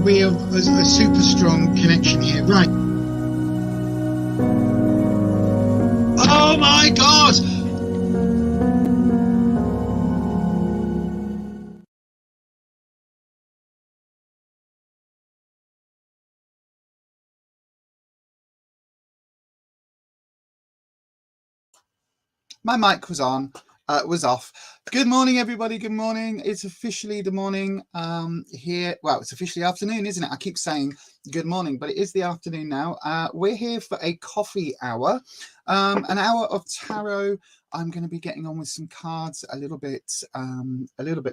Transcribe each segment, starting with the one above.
We have a super strong connection here. Right. Oh my God! My mic was on, was off. Good morning, everybody. Good morning. It's officially the morning here. Well, it's officially afternoon, isn't it? I keep saying good morning, but it is the afternoon now. We're here for a coffee hour, an hour of tarot. I'm going to be getting on with some cards a little bit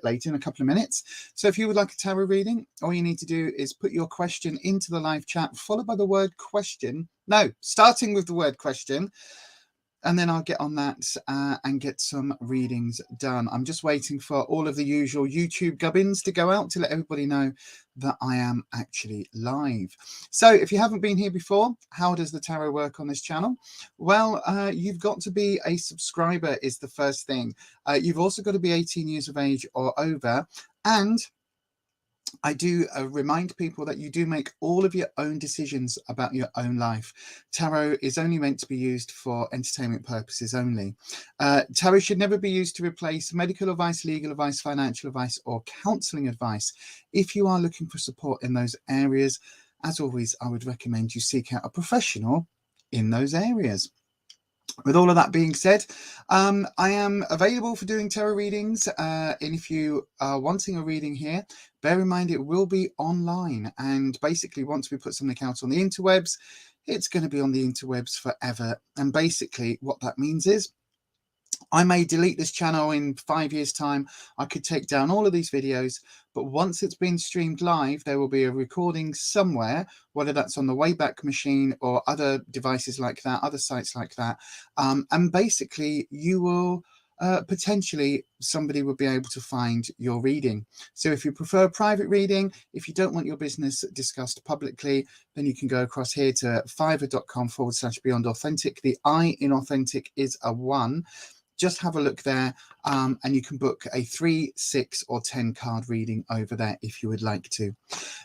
later, in a couple of minutes. So if you would like a tarot reading, all you need to do is put your question into the live chat, followed by the word question. No, starting with the word question. And then I'll get on that and get some readings done. I'm just waiting for all of the usual YouTube gubbins to go out to let everybody know that I am actually live. So if you haven't been here before, how does the tarot work on this channel? Well, you've got to be a subscriber is the first thing. You've also got to be 18 years of age or over. And I do remind people that you do make all of your own decisions about your own life. Tarot is only meant to be used for entertainment purposes only. Tarot should never be used to replace medical advice, legal advice, financial advice, or counselling advice. If you are looking for support in those areas, as always, I would recommend you seek out a professional in those areas. With all of that being said, I am available for doing tarot readings. And if you are wanting a reading here, bear in mind it will be online. And basically, once we put something out on the interwebs, it's going to be on the interwebs forever. And basically, what that means is I may delete this channel in 5 years' time. I could take down all of these videos, but once it's been streamed live, there will be a recording somewhere, whether that's on the Wayback Machine or other devices like that, other sites like that. And basically, you will potentially somebody will be able to find your reading. So if you prefer private reading, if you don't want your business discussed publicly, then you can go across here to fiverr.com/beyond authentic. The I in authentic is a 1. Just have a look there, and you can book a 3, 6 or 10 card reading over there if you would like to.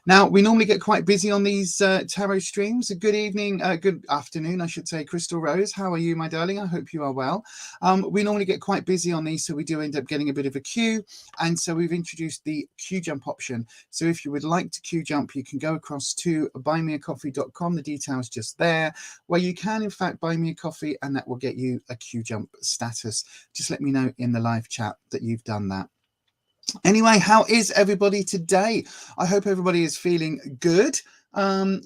Now, we normally get quite busy on these tarot streams. Good evening, good afternoon, I should say, Crystal Rose. How are you, my darling? I hope you are well. We normally get quite busy on these, so we do end up getting a bit of a queue. And so we've introduced the QJUMP option. So if you would like to QJUMP, you can go across to buymeacoffee.com. The details just there, where you can, in fact, buy me a coffee, and that will get you a QJUMP status. Just let me know in the live chat that you've done that. Anyway, how is everybody today? I hope everybody is feeling good.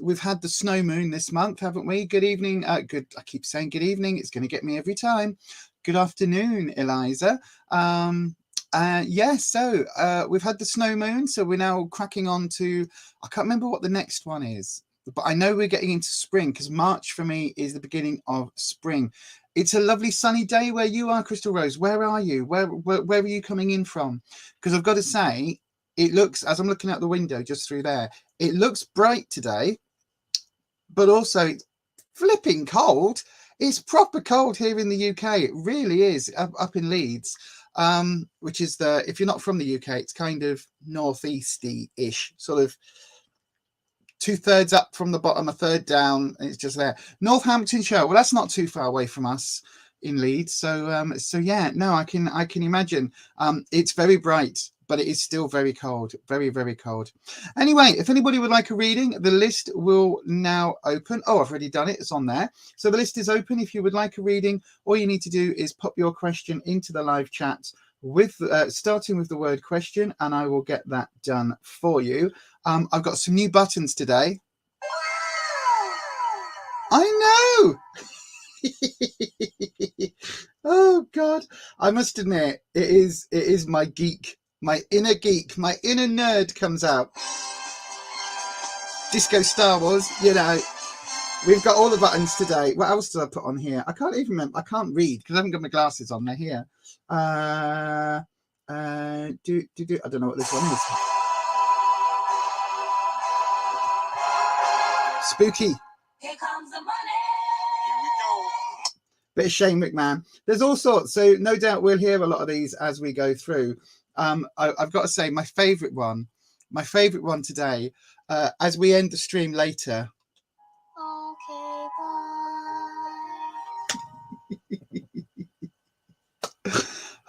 We've had the snow moon this month, haven't we? Good evening. I keep saying good evening. It's going to get me every time. Good afternoon, Eliza. Yes, so we've had the snow moon, so we're now cracking on to, I can't remember what the next one is, but I know we're getting into spring, because March for me is the beginning of spring. It's a lovely sunny day where you are, Crystal Rose. Where are you? Where are you coming in from? Because I've got to say, it looks, as I'm looking out the window just through there, it looks bright today, but also it's flipping cold. It's proper cold here in the UK. It really is, up in Leeds, which is if you're not from the UK, it's kind of northeasty-ish, sort of 2/3 up from the bottom, 1/3 down, and it's just there. Northamptonshire, well, that's not too far away from us. in Leeds. So so yeah, no, I can imagine. It's very bright, but it is still very cold, very, very cold. Anyway, if anybody would like a reading, the list will now open. Oh, I've already done it. It's on there. So the list is open. If you would like a reading, all you need to do is pop your question into the live chat with starting with the word question, and I will get that done for you. I've got some new buttons today. I know. Oh God, I must admit, it is my geek, my inner geek, my inner nerd comes out. Disco Star Wars, you know. We've got all the buttons today. What else did I put on here? I can't even remember. I can't read because I haven't got my glasses on. They're here. I don't know what this one is. Spooky. Here comes the money. Here we go. Bit of Shane McMahon. There's all sorts. So no doubt we'll hear a lot of these as we go through. I've got to say my favourite one today, as we end the stream later. Okay, bye.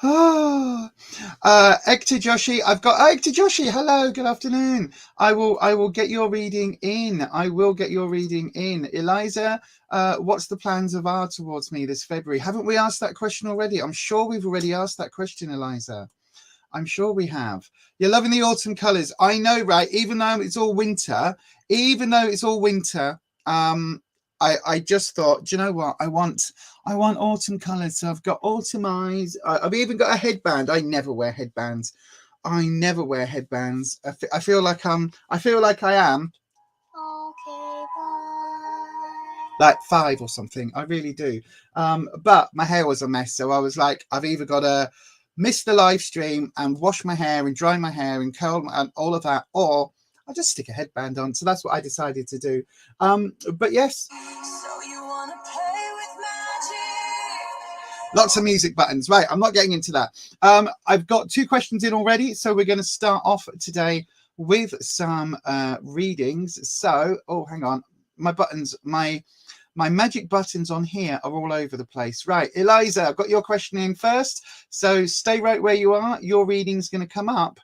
Oh, Ekta Joshi, I've got Ekta Joshi. Hello, good afternoon. I will get your reading in. I will get your reading in. Eliza, what's the plans of R towards me this February? Haven't we asked that question already? I'm sure we've already asked that question, Eliza. I'm sure we have. You're loving the autumn colours. I know, right? Even though it's all winter, I just thought, do you know what? I want autumn colours. So I've got autumn eyes. I've even got a headband. I never wear headbands. I feel like I am like 5 or something. I really do. But my hair was a mess. So I was like, I've either got to miss the live stream and wash my hair and dry my hair and curl and all of that, or I'll just stick a headband on. So that's what I decided to do. But yes. So you want to play with magic? Lots of music buttons. Right, I'm not getting into that. I've got 2 questions in already. So we're going to start off today with some readings. So, oh, hang on. My buttons, my magic buttons on here are all over the place. Right, Eliza, I've got your question in first. So stay right where you are. Your reading's going to come up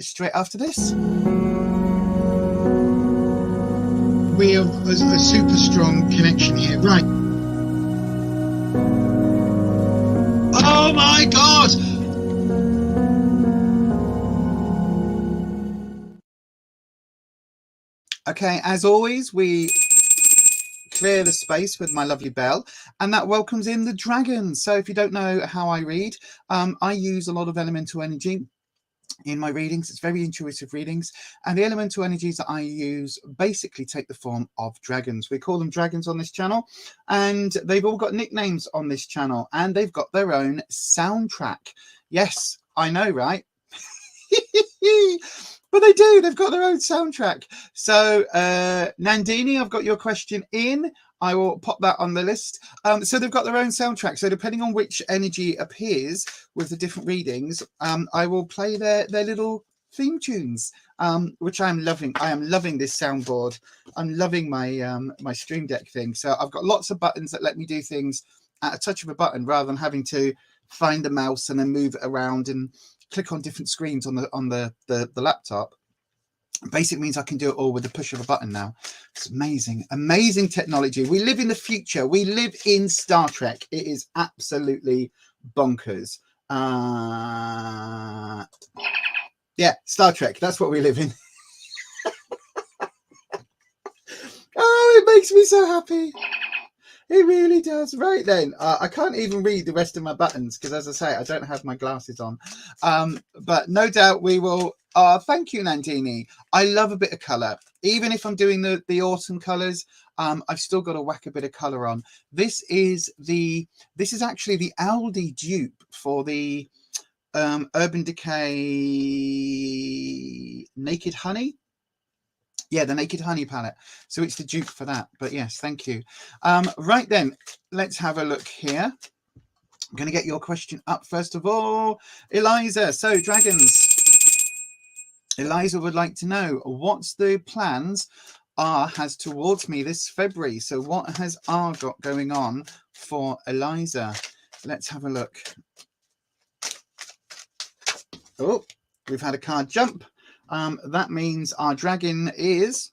straight after this. We have a super strong connection here. Right. Oh my God! Okay, as always, we clear the space with my lovely bell, and that welcomes in the dragons. So if you don't know how I read, I use a lot of elemental energy in my readings. It's very intuitive readings, and the elemental energies that I use basically take the form of dragons. We call them dragons on this channel, and they've all got nicknames on this channel, and they've got their own soundtrack. Yes, I know, right? But they do. They've got their own soundtrack. So Nandini, I've got your question in. I will pop that on the list. So they've got their own soundtrack. So depending on which energy appears with the different readings, I will play their little theme tunes, which I'm loving. I am loving this soundboard. I'm loving my my Stream Deck thing. So I've got lots of buttons that let me do things at a touch of a button rather than having to find the mouse and then move it around and click on different screens on the laptop. Basically means I can do it all with the push of a button now. It's amazing technology. We live in the future. We live in Star Trek. It is absolutely bonkers. Yeah, Star Trek. That's what we live in. Oh, it makes me so happy. It really does. Right then, I can't even read the rest of my buttons because, as I say, I don't have my glasses on. But no doubt we will. Thank you, Nandini. I love a bit of colour. Even if I'm doing the autumn colours, I've still got to whack a bit of colour on. This is actually the Aldi dupe for the Urban Decay Naked Honey. Yeah, the Naked Honey palette. So it's the dupe for that. But yes, thank you. Right then, let's have a look here. I'm going to get your question up first of all. Eliza, so dragons. Eliza would like to know what's the plans R has towards me this February. So what has R got going on for Eliza. Let's have a look. Oh, we've had a card jump. That means our dragon is...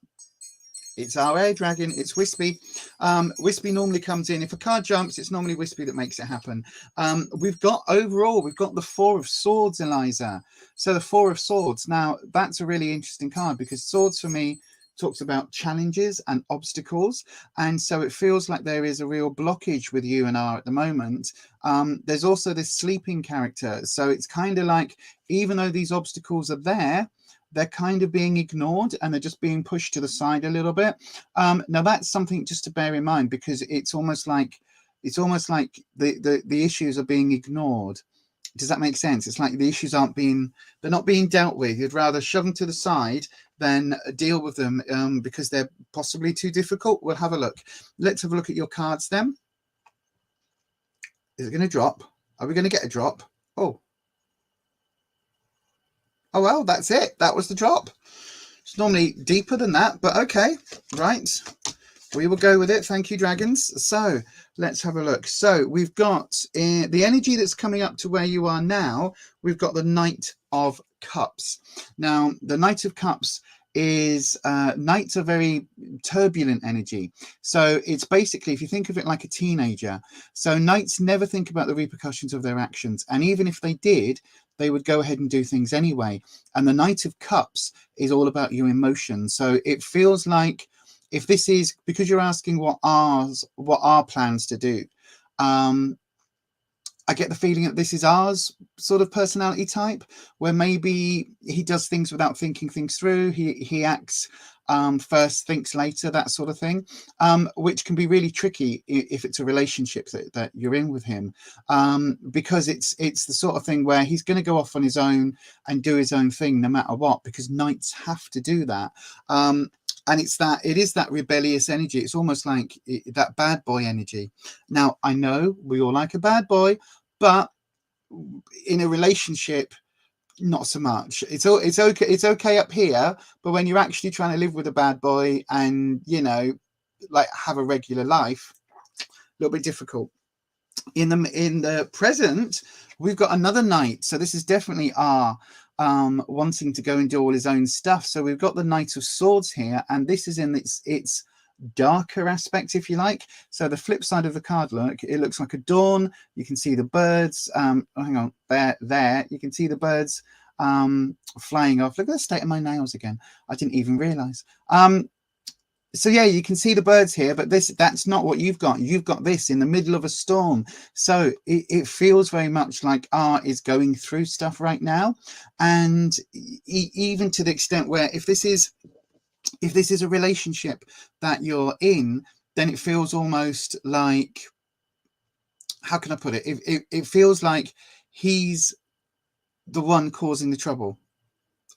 It's our air dragon. It's Wispy. Wispy normally comes in. If a card jumps, it's normally Wispy that makes it happen. We've got the Four of Swords, Eliza. So the Four of Swords. Now, that's a really interesting card because swords for me talks about challenges and obstacles. And so it feels like there is a real blockage with you and R at the moment. There's also this sleeping character. So it's kind of like, even though these obstacles are there, they're kind of being ignored and they're just being pushed to the side a little bit. Now that's something just to bear in mind, because it's almost like the issues are being ignored. Does that make sense? It's like the issues they're not being dealt with. You'd rather shove them to the side than deal with them because they're possibly too difficult. We'll have a look. Let's have a look at your cards then. Is it going to drop? Are we going to get a drop? Oh, well, that's it. That was the drop. It's normally deeper than that, but okay. Right. We will go with it. Thank you, dragons. So let's have a look. So we've got the energy that's coming up to where you are now. We've got the Knight of Cups. Now, the Knight of Cups is knights are very turbulent energy. So it's basically, if you think of it like a teenager, so knights never think about the repercussions of their actions. And even if they did, they would go ahead and do things anyway. And the Knight of Cups is all about your emotions. So it feels like, if this is because you're asking what are plans to do, I get the feeling that this is ours sort of personality type, where maybe he does things without thinking things through. He acts first, thinks later, that sort of thing, which can be really tricky if it's a relationship that you're in with him, because it's the sort of thing where he's going to go off on his own and do his own thing no matter what, because knights have to do that. And it is that rebellious energy. It's almost like that bad boy energy. Now, I know we all like a bad boy, but in a relationship, not so much. It's okay. It's okay up here, but when you're actually trying to live with a bad boy and, you know, like have a regular life, a little bit difficult. In the present, we've got another knight. So this is definitely our wanting to go and do all his own stuff. So we've got the Knight of Swords here, and this is in its darker aspect, if you like. So the flip side of the card, look, it looks like a dawn. You can see the birds. Hang on, there. You can see the birds flying off. Look at the state of my nails again. I didn't even realize. So yeah, you can see the birds here, but that's not what you've got. You've got this in the middle of a storm. So it feels very much like art is going through stuff right now. And even to the extent where if this is a relationship that you're in, then it feels almost like, how can I put it? It feels like he's the one causing the trouble.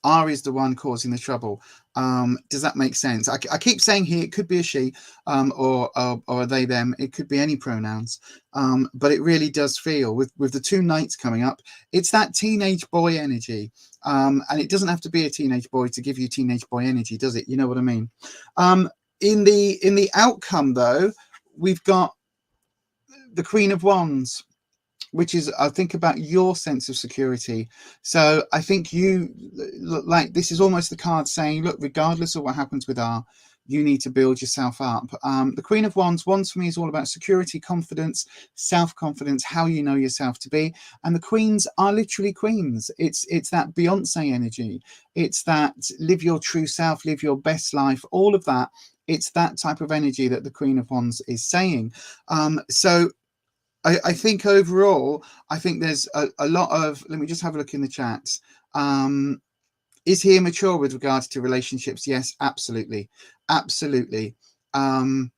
R is the one causing the trouble. Does that make sense? I keep saying here it could be a she or a they them. It could be any pronouns, but it really does feel with the two knights coming up, it's that teenage boy energy, and it doesn't have to be a teenage boy to give you teenage boy energy, does it? You know what I mean? In the outcome though, we've got the Queen of Wands, which is, I think, about your sense of security. So I think you, like, this is almost the card saying, look, regardless of what happens with R, you need to build yourself up. The Queen of Wands for me is all about security, confidence, self-confidence, how you know yourself to be. And the queens are literally queens. It's that Beyonce energy. It's that live your true self, live your best life, all of that. It's that type of energy that the Queen of Wands is saying. So I think overall, I think there's a lot of, let me just have a look in the chat. Is he immature with regards to relationships? Yes, absolutely. Absolutely. I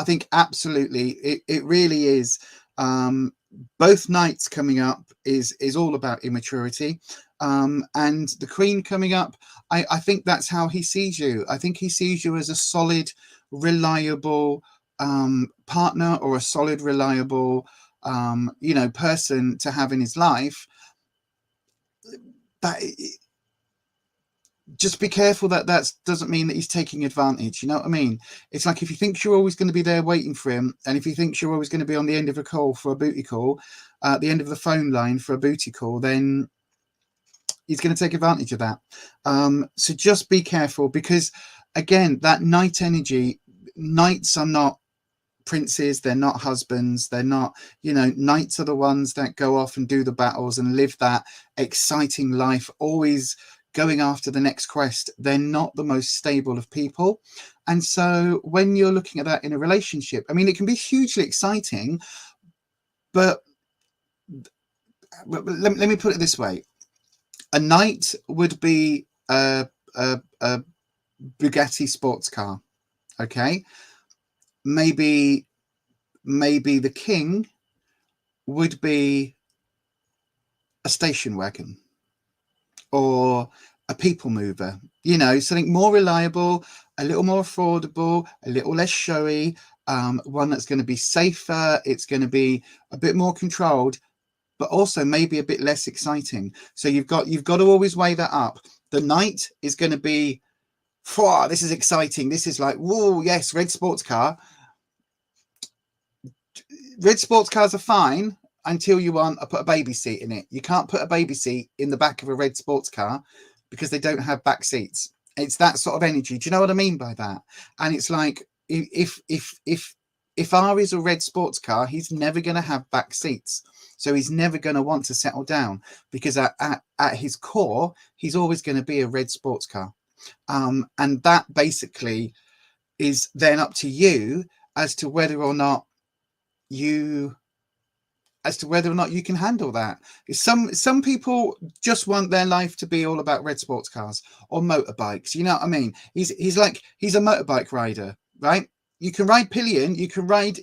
think absolutely. It really is. Both nights coming up is all about immaturity. And the Queen coming up, I think that's how he sees you. I think he sees you as a solid, reliable partner, or a solid, reliable you know, person to have in his life. just be careful that that doesn't mean that he's taking advantage. You know what I mean? It's like if he thinks you're always going to be there waiting for him, and if he thinks you're always going to be on the end of a call for a booty call, at the end of the phone line for a booty call, then he's going to take advantage of that. So just be careful, because again, that knight energy, knights are not princes, they're not husbands, they're not, you know, knights are the ones that go off and do the battles and live that exciting life, always going after the next quest. They're not the most stable of people. And so when you're looking at that in a relationship, I mean, it can be hugely exciting, but let me put it this way. A knight would be a Bugatti sports car. Okay. Maybe the king would be a station wagon or a people mover, you know, something more reliable, a little more affordable, a little less showy, one that's going to be safer, it's going to be a bit more controlled, but also maybe a bit less exciting. So you've got to always weigh that up. The knight is going to be, this is exciting, this is like, whoa, yes, red sports car. Red sports cars are fine until you want to put a baby seat in it. You can't put a baby seat in the back of a red sports car because they don't have back seats. It's that sort of energy. Do you know what I mean by that? And it's like, if R is a red sports car, he's never going to have back seats. So he's never going to want to settle down, because at his core, he's always going to be a red sports car. And that basically is then up to you as to whether or not you can handle that. Some people just want their life to be all about red sports cars or motorbikes. You know what I mean? He's a motorbike rider, right? You can ride pillion, you can ride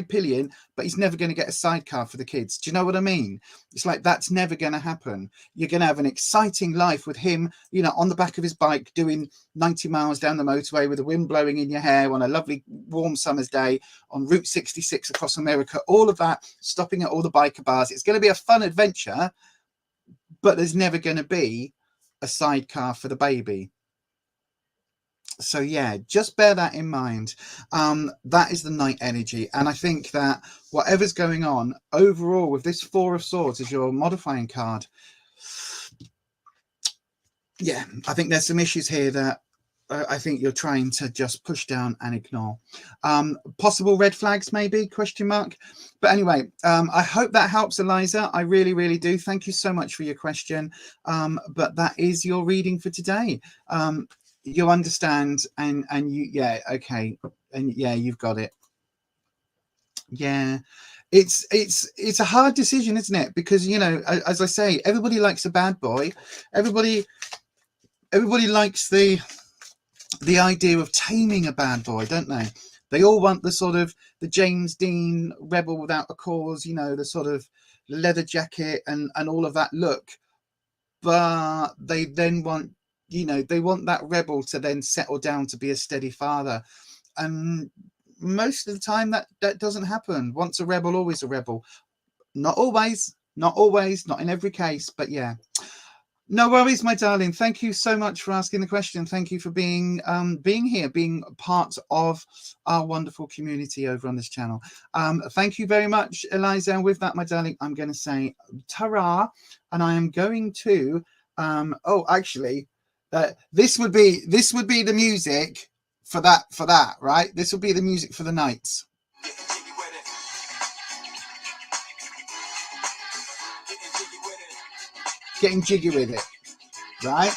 pillion, but he's never going to get a sidecar for the kids. Do you know what I mean? It's like, that's never going to happen. You're going to have an exciting life with him, you know, on the back of his bike doing 90 miles down the motorway with the wind blowing in your hair on a lovely warm summer's day on Route 66 across America, all of that, stopping at all the biker bars. It's going to be a fun adventure, but there's never going to be a sidecar for the baby. So yeah, just bear that in mind. That is the knight energy. And I think that whatever's going on overall with this Four of Swords as your modifying card, yeah, I think there's some issues here that I think you're trying to just push down and ignore. Possible red flags, maybe, question mark. But anyway, I hope that helps, Eliza. I really, really do. Thank you so much for your question. But that is your reading for today. You understand, and you, yeah, okay, and yeah, you've got it. Yeah, it's a hard decision, isn't it? Because, you know, as I say, everybody likes a bad boy. Everybody likes the idea of taming a bad boy, don't they? They all want the sort of the James Dean rebel without a cause, you know, the sort of leather jacket and all of that look. But they then want, you know, they want that rebel to then settle down to be a steady father. And most of the time that doesn't happen. Once a rebel, always a rebel. Not always, not in every case, but yeah. No worries, my darling. Thank you so much for asking the question. Thank you for being here, being part of our wonderful community over on this channel. Thank you very much, Eliza. And with that, my darling, I'm going to say ta-ra, and I am going to oh, actually, this would be the music for that, right? This will be the music for the nights. Getting jiggy with it, right?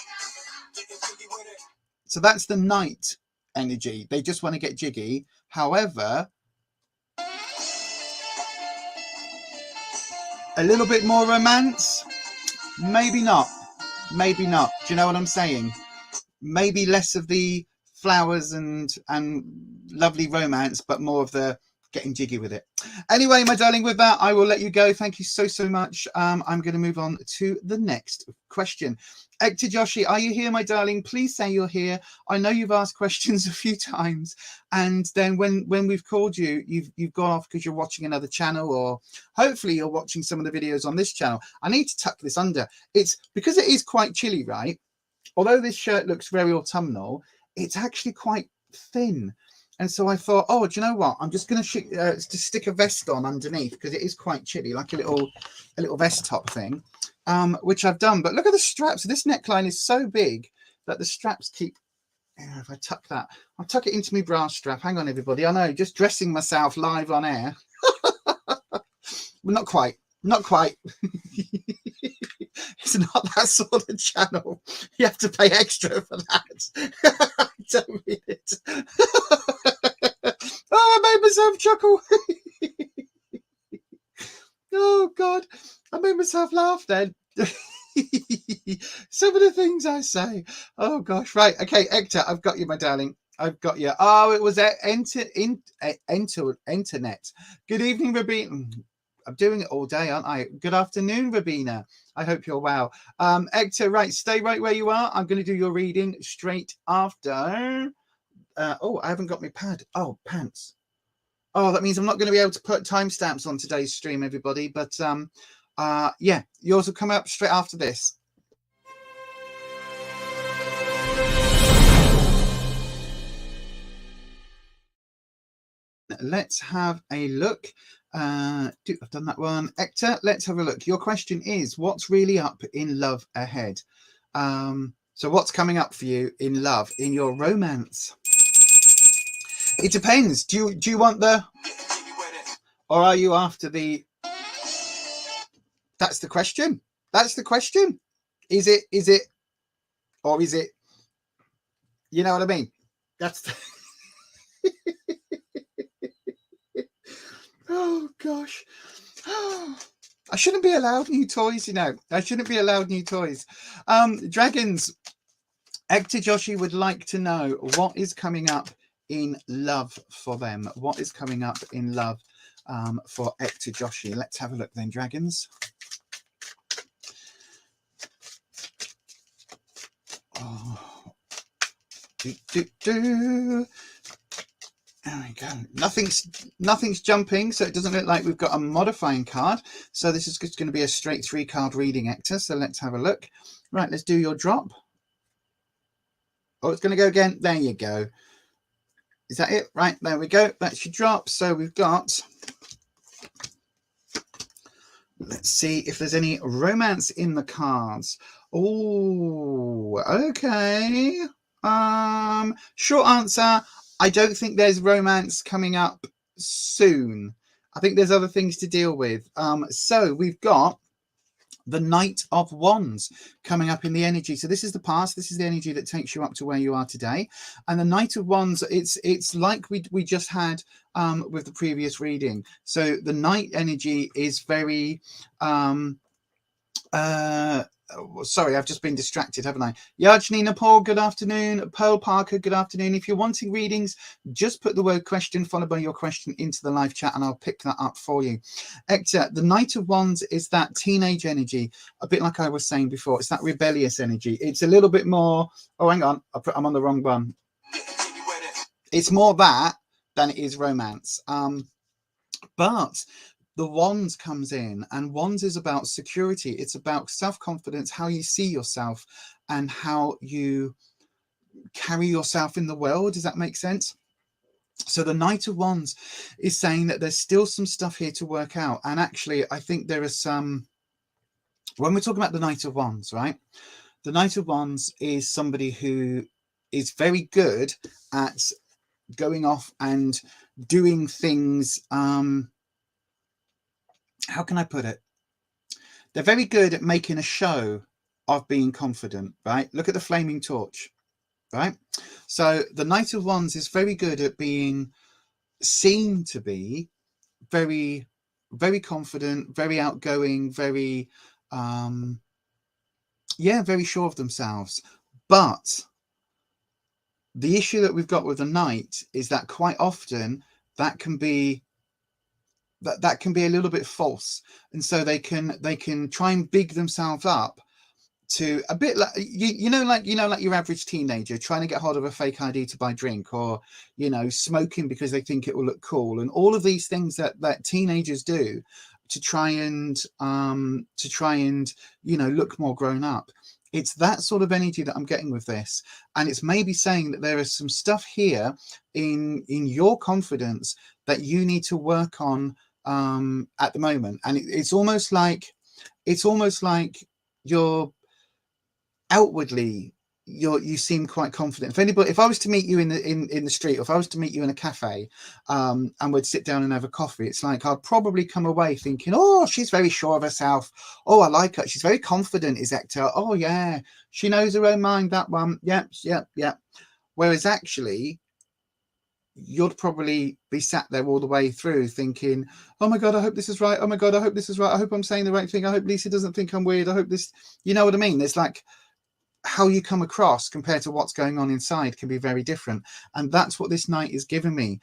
So that's the knight energy. They just want to get jiggy. However, a little bit more romance, maybe not. Maybe not. Do you know what I'm saying? Maybe less of the flowers and lovely romance, but more of the getting jiggy with it. Anyway, my darling, with that, I will let you go. Thank you so much. I'm going to move on to the next question. Ekta Joshi, are you here, my darling? Please say you're here. I know you've asked questions a few times, and then when we've called you, you've gone off because you're watching another channel, or hopefully you're watching some of the videos on this channel. I need to tuck this under. It's because it is quite chilly, right? although this shirt looks very autumnal, it's actually quite thin. And so I thought, oh, do you know what? I'm just going to stick a vest on underneath because it is quite chilly, like a little vest top thing, which I've done. But look at the straps. This neckline is so big that the straps keep. If I tuck that, I'll tuck it into my bra strap. Hang on, everybody. I know, just dressing myself live on air. Well, not quite. Not quite. It's not that sort of channel. You have to pay extra for that. I don't read it. Oh, I made myself chuckle. Oh, God. I made myself laugh then. Some of the things I say. Oh, gosh. Right. Okay, Hector, I've got you, my darling. I've got you. Oh, it was internet. Good evening, Rabina. I'm doing it all day, aren't I? Good afternoon, Rabina. I hope you're well. Hector, right, stay right where you are. I'm going to do your reading straight after. Oh, I haven't got my pad. Oh, pants. Oh, that means I'm not going to be able to put timestamps on today's stream, everybody. But yeah, yours will come up straight after this. Let's have a look. I've done that one. Hector, let's have a look. Your question is, what's really up in love ahead? So what's coming up for you in love, in your romance? It depends. Do you want the, or are you after the? That's the question. That's the question. Is it, or is it? You know what I mean? That's. The Oh gosh. Oh, I shouldn't be allowed new toys, you know. I shouldn't be allowed new toys. Dragons, Hector Joshi would like to know what is coming up in love for them. What is coming up in love for Hector Joshi? Let's have a look then, dragons. Oh. There we go. Nothing's jumping, so it doesn't look like we've got a modifying card. So this is just going to be a straight 3-card reading, Hector. So let's have a look. Right, let's do your drop. Oh, it's going to go again. There you go. Is that it? Right, there we go. That's your drop. So we've got. Let's see if there's any romance in the cards. Oh, okay. Short answer. I don't think there's romance coming up soon. I think there's other things to deal with. So we've got the Knight of Wands coming up in the energy. So this is the past. This is the energy that takes you up to where you are today. And the Knight of Wands, it's like we just had with the previous reading. So the Knight energy is very sorry, I've just been distracted, haven't I? Yajni Nepal, good afternoon. Pearl Parker, good afternoon. If you're wanting readings, just put the word question followed by your question into the live chat and I'll pick that up for you. Hector, the Knight of Wands is that teenage energy, a bit like I was saying before. It's that rebellious energy. It's a little bit more, oh, hang on, I'm on the wrong one. It's more that than it is romance. But the Wands comes in, and Wands is about security. It's about self-confidence, how you see yourself and how you carry yourself in the world. Does that make sense? So the Knight of Wands is saying that there's still some stuff here to work out. And actually, I think there are some, when we're talking about the Knight of Wands, right? The Knight of Wands is somebody who is very good at going off and doing things, how can I put it? They're very good at making a show of being confident, right? Look at the flaming torch, right? So the Knight of Wands is very good at being seen to be very, very confident, very outgoing, very, very sure of themselves. But the issue that we've got with the Knight is that quite often that can be a little bit false, and so they can try and big themselves up to a bit like like your average teenager trying to get hold of a fake ID to buy drink, or smoking because they think it will look cool, and all of these things that teenagers do to try and look more grown up. It's that sort of energy that I'm getting with this. And it's maybe saying that there is some stuff here in your confidence that you need to work on at the moment. And it's almost like you're outwardly, you seem quite confident. If I was to meet you in the street, or if I was to meet you in a cafe, and we'd sit down and have a coffee, it's like I'd probably come away thinking, oh, she's very sure of herself. Oh, I like her. She's very confident, is Hector. Oh yeah, she knows her own mind, that one. Yep. Whereas actually, you'd probably be sat there all the way through thinking, oh my God, I hope this is right. Oh my God, I hope this is right. I hope I'm saying the right thing. I hope Lisa doesn't think I'm weird. I hope this, you know what I mean? There's like, how you come across compared to what's going on inside can be very different. And that's what this night is giving me,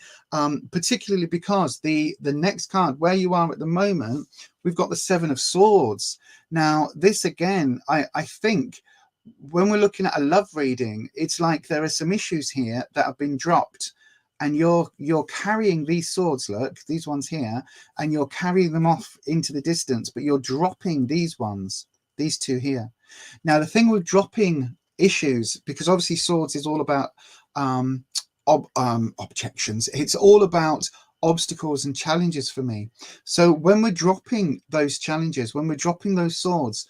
particularly because the next card, where you are at the moment, we've got the 7 of Swords. Now, this again, I think when we're looking at a love reading, it's like there are some issues here that have been dropped. And you're carrying these swords, look, these ones here, and you're carrying them off into the distance, but you're dropping these ones, these two here. Now, the thing with dropping issues, because obviously swords is all about objections. It's all about obstacles and challenges for me. So when we're dropping those challenges, when we're dropping those swords,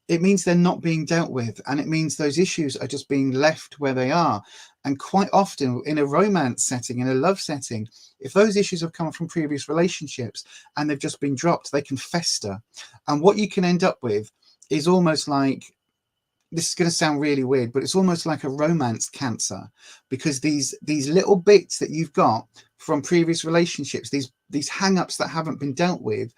it means they're not being dealt with. And it means those issues are just being left where they are. And quite often in a romance setting, in a love setting, if those issues have come from previous relationships and they've just been dropped, they can fester. And what you can end up with is almost like, this is going to sound really weird, but it's almost like a romance cancer, because these little bits that you've got from previous relationships, these hang-ups that haven't been dealt with,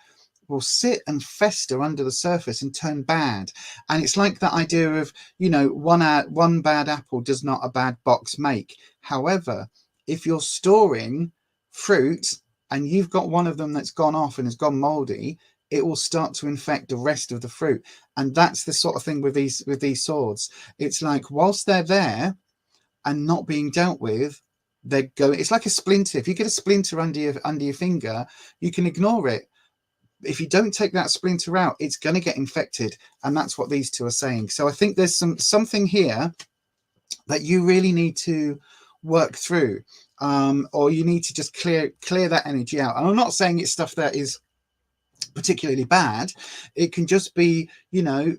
will sit and fester under the surface and turn bad. And it's like that idea of, you know, one bad apple does not a bad box make. However, if you're storing fruit and you've got one of them that's gone off and has gone moldy, it will start to infect the rest of the fruit. And that's the sort of thing with these swords. It's like, whilst they're there and not being dealt with, they're going, it's like a splinter. If you get a splinter under your finger, you can ignore it. If you don't take that splinter out, it's going to get infected. And that's what these two are saying. So I think there's something here that you really need to work through, or you need to just clear that energy out. And I'm not saying it's stuff that is particularly bad. It can just be, you know,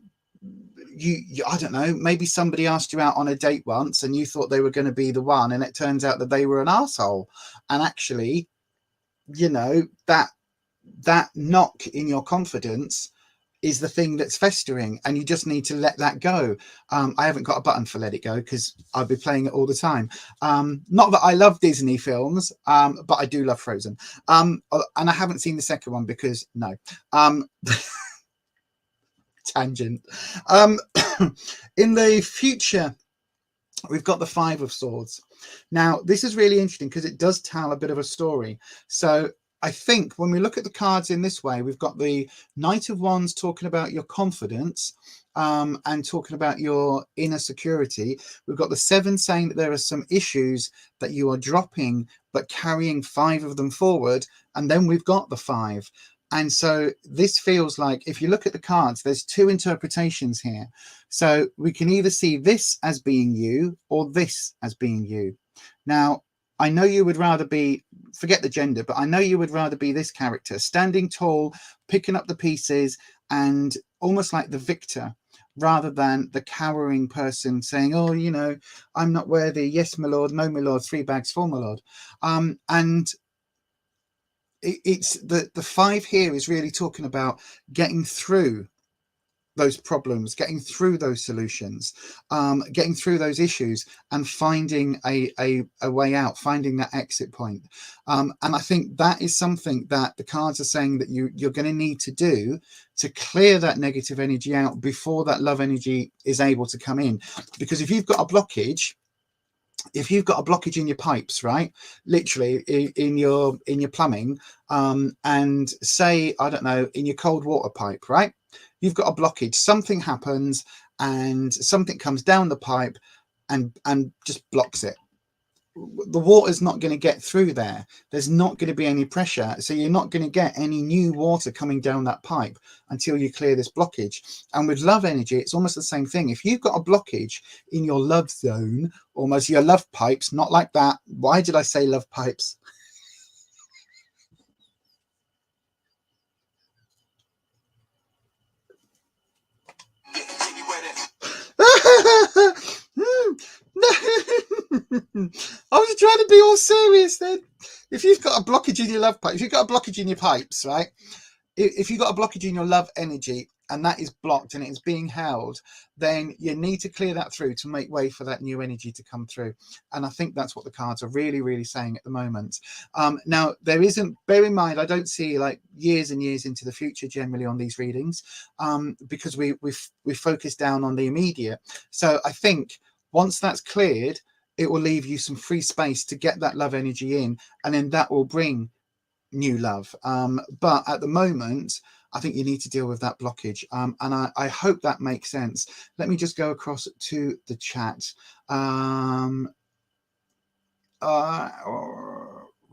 you I don't know, maybe somebody asked you out on a date once and you thought they were going to be the one, and it turns out that they were an arsehole. And actually, you know, that knock in your confidence is the thing that's festering, and you just need to let that go. I haven't got a button for let it go because I'll be playing it all the time. Not that I love Disney films, but I do love Frozen. And I haven't seen the second one because no. Tangent. In the future, we've got the 5 of Swords. Now, this is really interesting because it does tell a bit of a story. So I think when we look at the cards in this way, we've got the Knight of Wands talking about your confidence and talking about your inner security. We've got the 7 saying that there are some issues that you are dropping, but carrying 5 of them forward. And then we've got the 5. And so this feels like, if you look at the cards, there's 2 interpretations here. So we can either see this as being you or this as being you. Now, I know you would rather be, forget the gender, but I know you would rather be this character, standing tall, picking up the pieces, and almost like the victor, rather than the cowering person saying, oh, you know, I'm not worthy. Yes, my lord. No, my lord. 3 bags full, my lord. And it's the 5 here is really talking about getting through those problems, getting through those solutions, getting through those issues, and finding a way out, finding that exit point. And I think that is something that the cards are saying that you're going to need to do to clear that negative energy out before that love energy is able to come in. Because if you've got a blockage, in your pipes, right, literally in your plumbing, and say, I don't know, in your cold water pipe, right, you've got a blockage, something happens and something comes down the pipe and just blocks it. the water's not going to get through there. There's not going to be any pressure, so you're not going to get any new water coming down that pipe until you clear this blockage. And with love energy, it's almost the same thing. If you've got a blockage in your love zone, almost your love pipes, not like that. Why did I say love pipes? I was trying to be all serious then. If you've got a blockage in your love pipe, if you've got a blockage in your pipes, right? If you've got a blockage in your love energy and that is blocked and it is being held, then you need to clear that through to make way for that new energy to come through. And I think that's what the cards are really, really saying at the moment. Now, there isn't, bear in mind, I don't see like years and years into the future generally on these readings, because we focus down on the immediate. So I think once that's cleared, it will leave you some free space to get that love energy in, and then that will bring new love. But at the moment, I think you need to deal with that blockage. And I hope that makes sense. Let me just go across to the chat.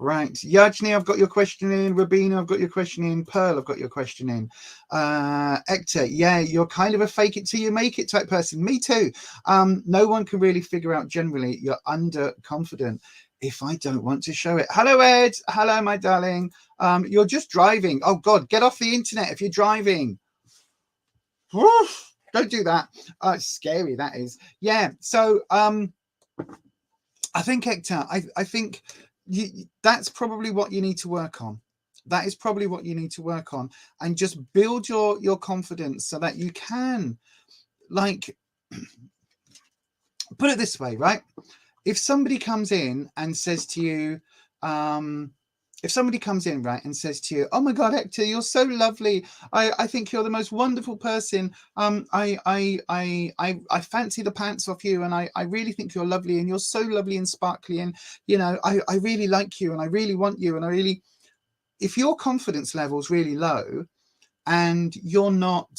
Right, Yajni, I've got your question in. Rabina, I've got your question in. Pearl, I've got your question in. Hector, yeah, you're kind of a fake it till you make it type person. Me too. No one can really figure out generally. You're underconfident if I don't want to show it. Hello, Ed. Hello, my darling. You're just driving. Oh, God, get off the internet if you're driving. Woof, don't do that. It's scary, that is. Yeah, so I think, Hector, I think that's probably what you need to work on. That is probably what you need to work on, and just build your confidence so that you can, like, put it this way, right? If somebody comes in and says to you, if somebody comes in, right, and says to you, oh my God, Hector, you're so lovely. I think you're the most wonderful person. I fancy the pants off you, and I really think you're lovely, and you're so lovely and sparkly, and you know, I really like you, and I really want you, and I really, if your confidence level is really low and you're not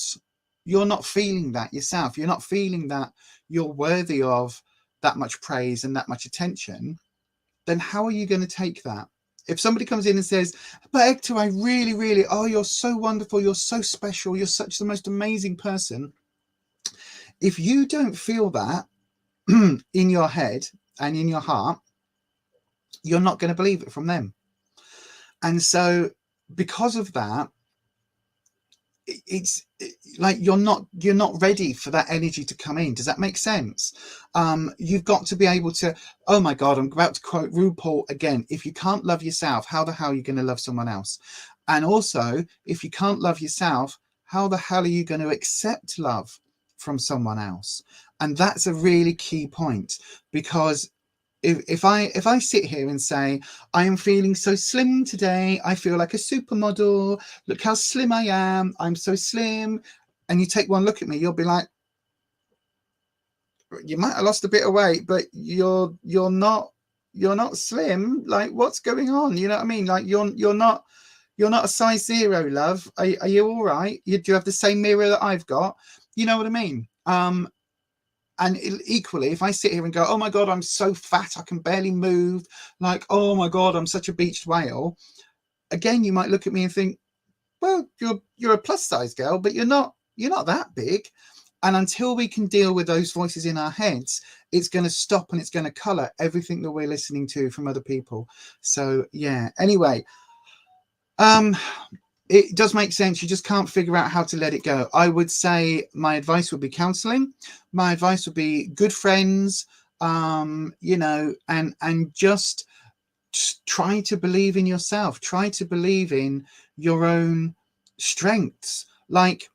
feeling that yourself, you're not feeling that you're worthy of that much praise and that much attention, then how are you going to take that? If somebody comes in and says, but Hector, I really, really, oh, you're so wonderful, you're so special, you're such the most amazing person. If you don't feel that in your head and in your heart, you're not going to believe it from them. And so because of that, it's like you're not ready for that energy to come in. Does that make sense? You've got to be able to, oh my God, I'm about to quote RuPaul again, if you can't love yourself, how the hell are you going to love someone else? And also, if you can't love yourself, how the hell are you going to accept love from someone else? And that's a really key point, because if I sit here and say, I am feeling so slim today, I feel like a supermodel, look how slim I am, I'm so slim, and you take one look at me, you'll be like, you might have lost a bit of weight, but you're not slim. Like, what's going on? You know what I mean? Like, you're not a size 0, love. Are you all right? Do you have the same mirror that I've got? You know what I mean? And equally, if I sit here and go, oh my God, I'm so fat, I can barely move, like, oh my God, I'm such a beached whale. Again, you might look at me and think, well, you're a plus size girl, but you're not that big. And until we can deal with those voices in our heads, it's going to stop and it's going to color everything that we're listening to from other people. So yeah, anyway, it does make sense. You just can't figure out how to let it go. I would say my advice would be counseling. My advice would be good friends, you know, and just try to believe in yourself. Try to believe in your own strengths. Like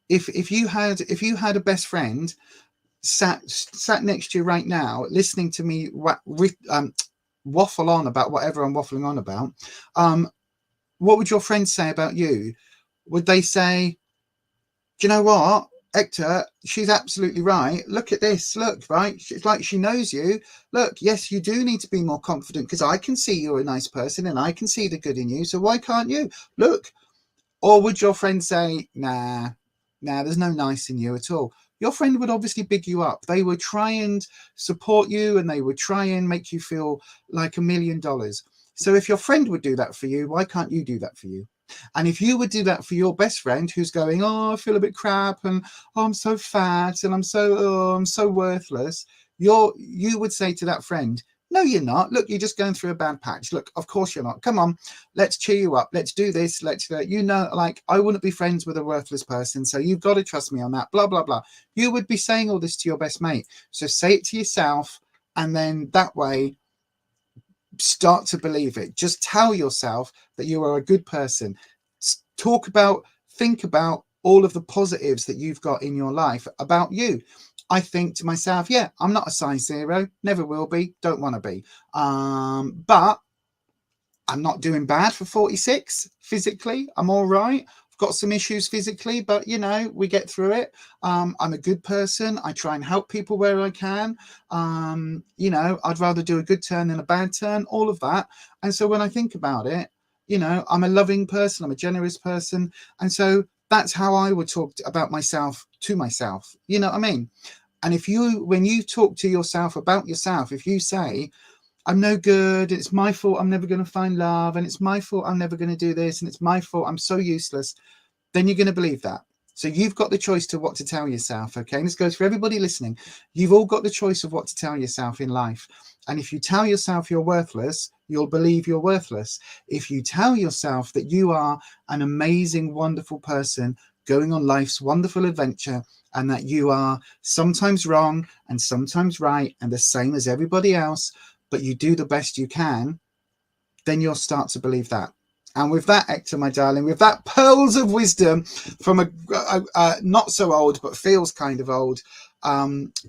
if you had a best friend sat next to you right now, listening to me waffle on about whatever I'm waffling on about, what would your friends say about you? Would they say, do you know what, Hector, she's absolutely right. Look at this. Look, right? It's like she knows you. Look, yes, you do need to be more confident because I can see you're a nice person and I can see the good in you. So why can't you? Look. Or would your friend say, nah, there's no nice in you at all. your friend would obviously big you up. They would try and support you, and they would try and make you feel like $1 million. So if your friend would do that for you, why can't you do that for you? And if you would do that for your best friend who's going, oh, I feel a bit crap, and oh, I'm so fat, and I'm so worthless, you would say to that friend, no, you're not. Look, you're just going through a bad patch. Look, of course you're not. Come on, let's cheer you up. Let's do this. Let's, like, I wouldn't be friends with a worthless person, so you've got to trust me on that, blah, blah, blah. You would be saying all this to your best mate. So say it to yourself, and then that way, start to believe it. Just tell yourself that you are a good person. Think about all of the positives that you've got in your life about you. I think to myself, yeah, I'm not a size 0, never will be, don't want to be. But I'm not doing bad for 46 physically. I'm all right. I've got some issues physically, but we get through it. I'm a good person. I try and help people where I can. I'd rather do a good turn than a bad turn, all of that. And so when I think about it, I'm a loving person. I'm a generous person. And so that's how I would talk about myself to myself. You know what I mean? And when you talk to yourself about yourself, if you say, I'm no good, it's my fault I'm never going to find love, and it's my fault I'm never going to do this, and it's my fault I'm so useless, then you're going to believe that. So you've got the choice to what to tell yourself, okay? And this goes for everybody listening. You've all got the choice of what to tell yourself in life. And if you tell yourself you're worthless, you'll believe you're worthless. If you tell yourself that you are an amazing, wonderful person going on life's wonderful adventure, and that you are sometimes wrong and sometimes right and the same as everybody else, but you do the best you can, then you'll start to believe that. And with that, Hector, my darling, with that pearls of wisdom from a not so old, but feels kind of old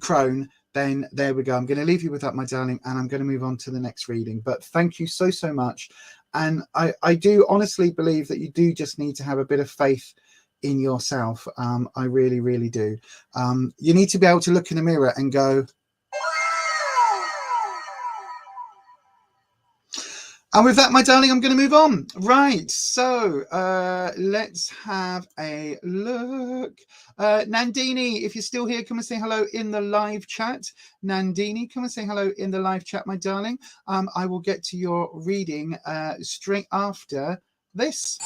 crone, then there we go. I'm going to leave you with that, my darling, and I'm going to move on to the next reading. But thank you so, so much. And I do honestly believe that you do just need to have a bit of faith in yourself. I really, really do. You need to be able to look in the mirror and go, and with that, my darling, I'm going to move on. Right, so let's have a look. Nandini, if you're still here, come and say hello in the live chat. Nandini, come and say hello in the live chat, my darling. I will get to your reading straight after this.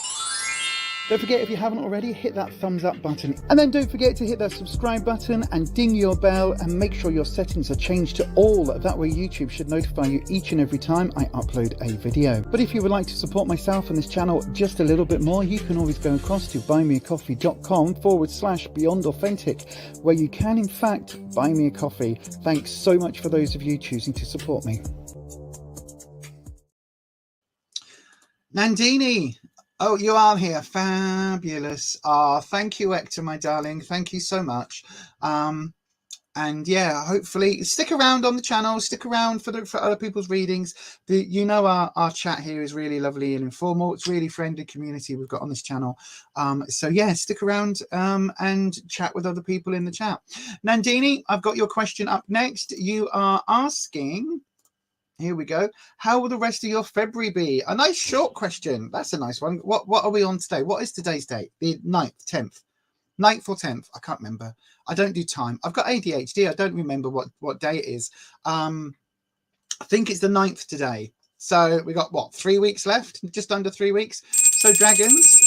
Don't forget, if you haven't already, hit that thumbs up button. And then don't forget to hit that subscribe button and ding your bell, and make sure your settings are changed to all. That way YouTube should notify you each and every time I upload a video. But if you would like to support myself and this channel just a little bit more, you can always go across to buymeacoffee.com/beyondauthentic, where you can in fact buy me a coffee. Thanks so much for those of you choosing to support me. Nandini. Oh, you are here. Fabulous. Thank you, Hector, my darling. Thank you so much. And yeah, hopefully stick around on the channel, stick around for other people's readings. Our chat here is really lovely and informal. It's really friendly community we've got on this channel. So yeah, stick around and chat with other people in the chat. Nandini, I've got your question up next. You are asking, here we go, how will the rest of your February be? A nice short question. That's a nice one. What are we on today? What is today's date? The 9th, 10th? 9th or 10th? I can't remember. I don't do time. I've got ADHD. I don't remember what day it is. I think it's the 9th today. So we got, what, 3 weeks left? Just under 3 weeks. So dragons,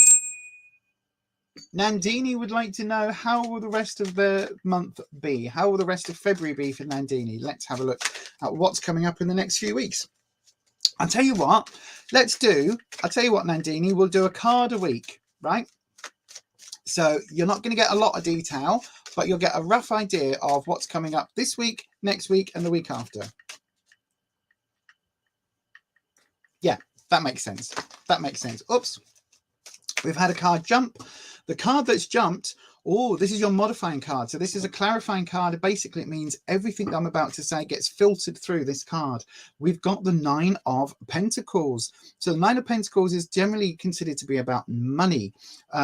Nandini would like to know, how will the rest of the month be? How will the rest of February be for Nandini? Let's have a look at what's coming up in the next few weeks. I'll tell you what, Nandini, we'll do a card a week, right? So you're not going to get a lot of detail, but you'll get a rough idea of what's coming up this week, next week, and the week after. Yeah, that makes sense. That makes sense. Oops. We've had a card jump. The card that's jumped, oh, this is your modifying card. So this is a clarifying card. Basically, it means everything I'm about to say gets filtered through this card. We've got the 9 of Pentacles. So the 9 of Pentacles is generally considered to be about money.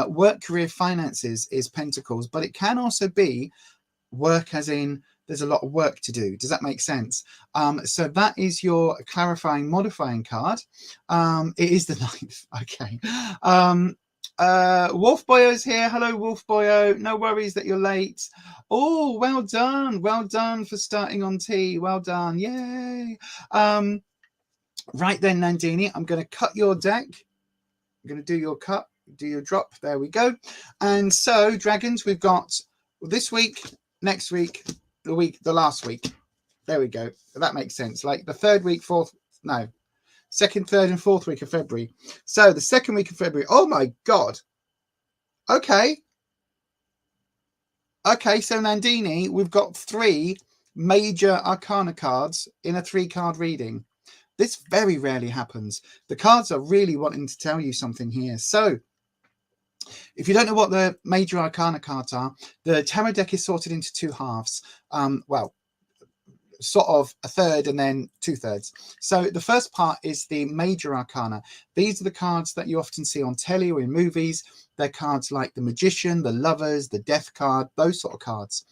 Work, career, finances is Pentacles, but it can also be work, as in there's a lot of work to do. Does that make sense? So that is your clarifying, modifying card. It is the 9th. Okay. Wolf Boyo's here. Hello, Wolf Boyo. No worries that you're late. Oh, well done. Well done for starting on tea. Well done. Yay. Right then, Nandini, I'm going to cut your deck. I'm going to do your cut, do your drop. There we go. And so, dragons, we've got this week, next week, the last week. There we go. That makes sense. Like the third week, second, third, and fourth week of February. So the second week of February. Oh my God. Okay. Okay, so Nandini, we've got 3 major arcana cards in a 3-card reading. This very rarely happens. The cards are really wanting to tell you something here. So if you don't know what the major arcana cards are, the tarot deck is sorted into 2 halves. Well, sort of a third and then 2/3. So the first part is the major arcana. These are the cards that you often see on telly or in movies. They're cards like the Magician, the Lovers, the Death card, those sort of cards.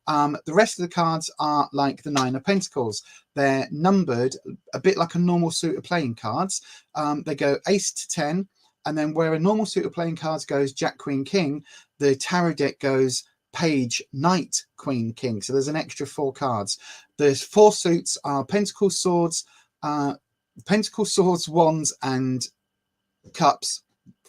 The rest of the cards are like the 9 of Pentacles. They're numbered a bit like a normal suit of playing cards. They go ace to 10, and then where a normal suit of playing cards goes Jack, Queen, King, the tarot deck goes Page, Knight, Queen, King. So there's an extra 4 cards. There's 4 suits are Pentacles, Swords, Wands, and Cups.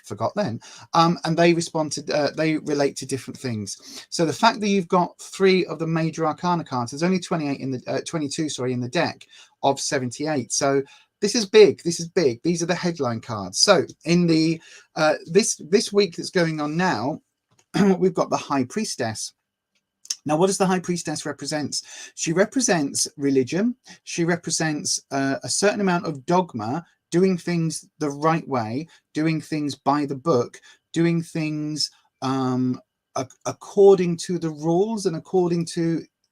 Forgot then. And they respond to they relate to different things. So the fact that you've got 3 of the major arcana cards, there's only 28 in the 22, sorry, in the deck of 78. So this is big. This is big. These are the headline cards. So in the this week that's going on now, we've got the High Priestess. Now, what does the High Priestess represent? She represents religion. She represents a certain amount of dogma, doing things the right way, doing things by the book, doing things according to the rules and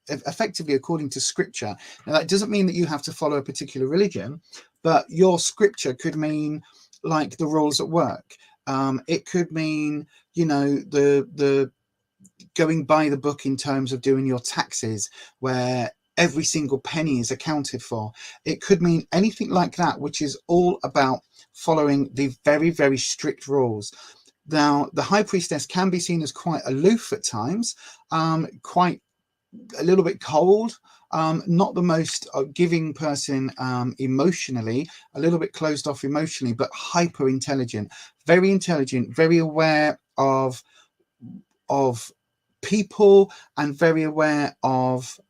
effectively according to scripture. Now, that doesn't mean that you have to follow a particular religion, but your scripture could mean like the rules at work. It could mean, you know, the going by the book in terms of doing your taxes, where every single penny is accounted for. It could mean anything like that, which is all about following the very, very strict rules. Now, the High Priestess can be seen as quite aloof at times, quite a little bit cold, not the most giving person emotionally, a little bit closed off emotionally, but hyper intelligent, very aware of people, and very aware of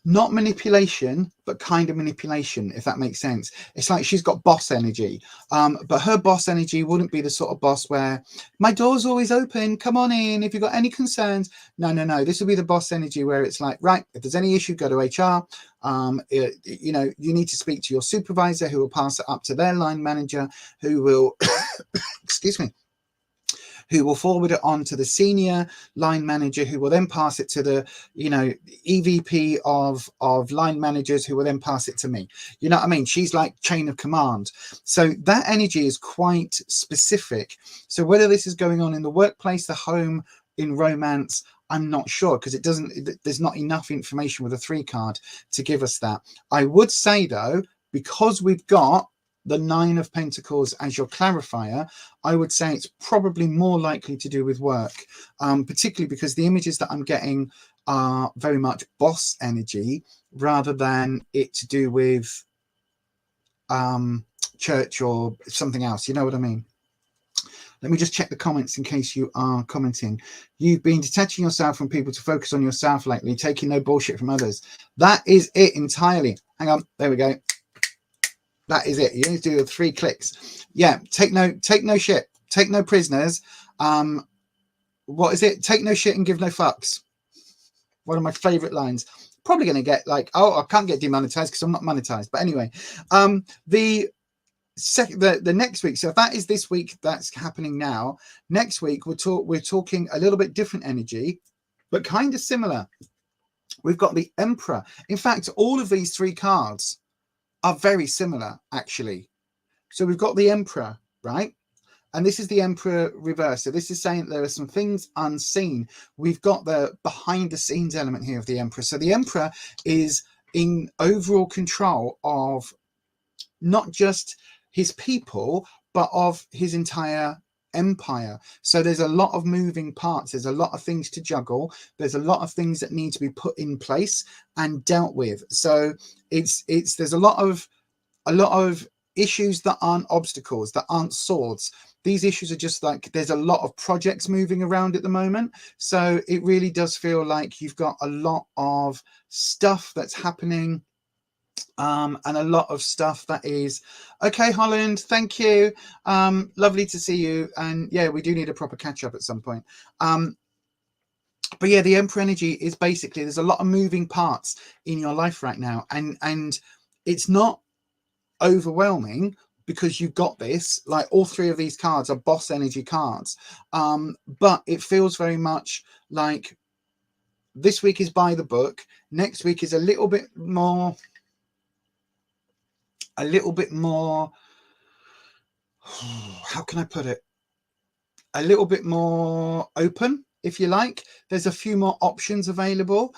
not manipulation, but kind of manipulation, if that makes sense. It's like she's got boss energy, but her boss energy wouldn't be the sort of boss where my door's always open, come on in if you've got any concerns. No, this will be the boss energy where it's like, right, if there's any issue, go to HR. You know, you need to speak to your supervisor, who will pass it up to their line manager, who will excuse me, who will forward it on to the senior line manager, who will then pass it to the, you know, EVP of line managers, who will then pass it to me. You know what I mean? She's like chain of command. So that energy is quite specific. So whether this is going on in the workplace, the home, in romance, I'm not sure, because there's not enough information with a 3 card to give us that. I would say though, because we've got the 9 of Pentacles as your clarifier, I would say it's probably more likely to do with work, particularly because the images that I'm getting are very much boss energy rather than it to do with church or something else. You know what I mean? Let me just check the comments in case you are commenting. You've been detaching yourself from people to focus on yourself lately, taking no bullshit from others. That is it entirely. Hang on, there we go. That is it. You only do 3 clicks. Yeah, take no shit. Take no prisoners. What is it? Take no shit and give no fucks. One of my favorite lines. Probably going to get like, oh, I can't get demonetized because I'm not monetized. But anyway, the next week. So if that is this week, that's happening now. Next week, we're talking a little bit different energy, but kind of similar. We've got the Emperor. In fact, all of these 3 cards are very similar, actually. So we've got the Emperor, right? And this is the Emperor reverse. So this is saying there are some things unseen. We've got the behind the scenes element here of the Emperor. So the Emperor is in overall control of not just his people, but of his entire empire. So there's a lot of moving parts. There's a lot of things to juggle. There's a lot of things that need to be put in place and dealt with. So there's a lot of issues that aren't obstacles, that aren't swords. These issues are just like, there's a lot of projects moving around at the moment. So it really does feel like you've got a lot of stuff that's happening, and a lot of stuff that is okay. Holland, thank you. Lovely to see you. And yeah, we do need a proper catch up at some point. But yeah, the Emperor energy is basically, there's a lot of moving parts in your life right now, and it's not overwhelming because you've got this. Like, all three of these cards are boss energy cards, but it feels very much like this week is by the book, next week is a little bit more, how can I put it, a little bit more open, if you like. There's a few more options available.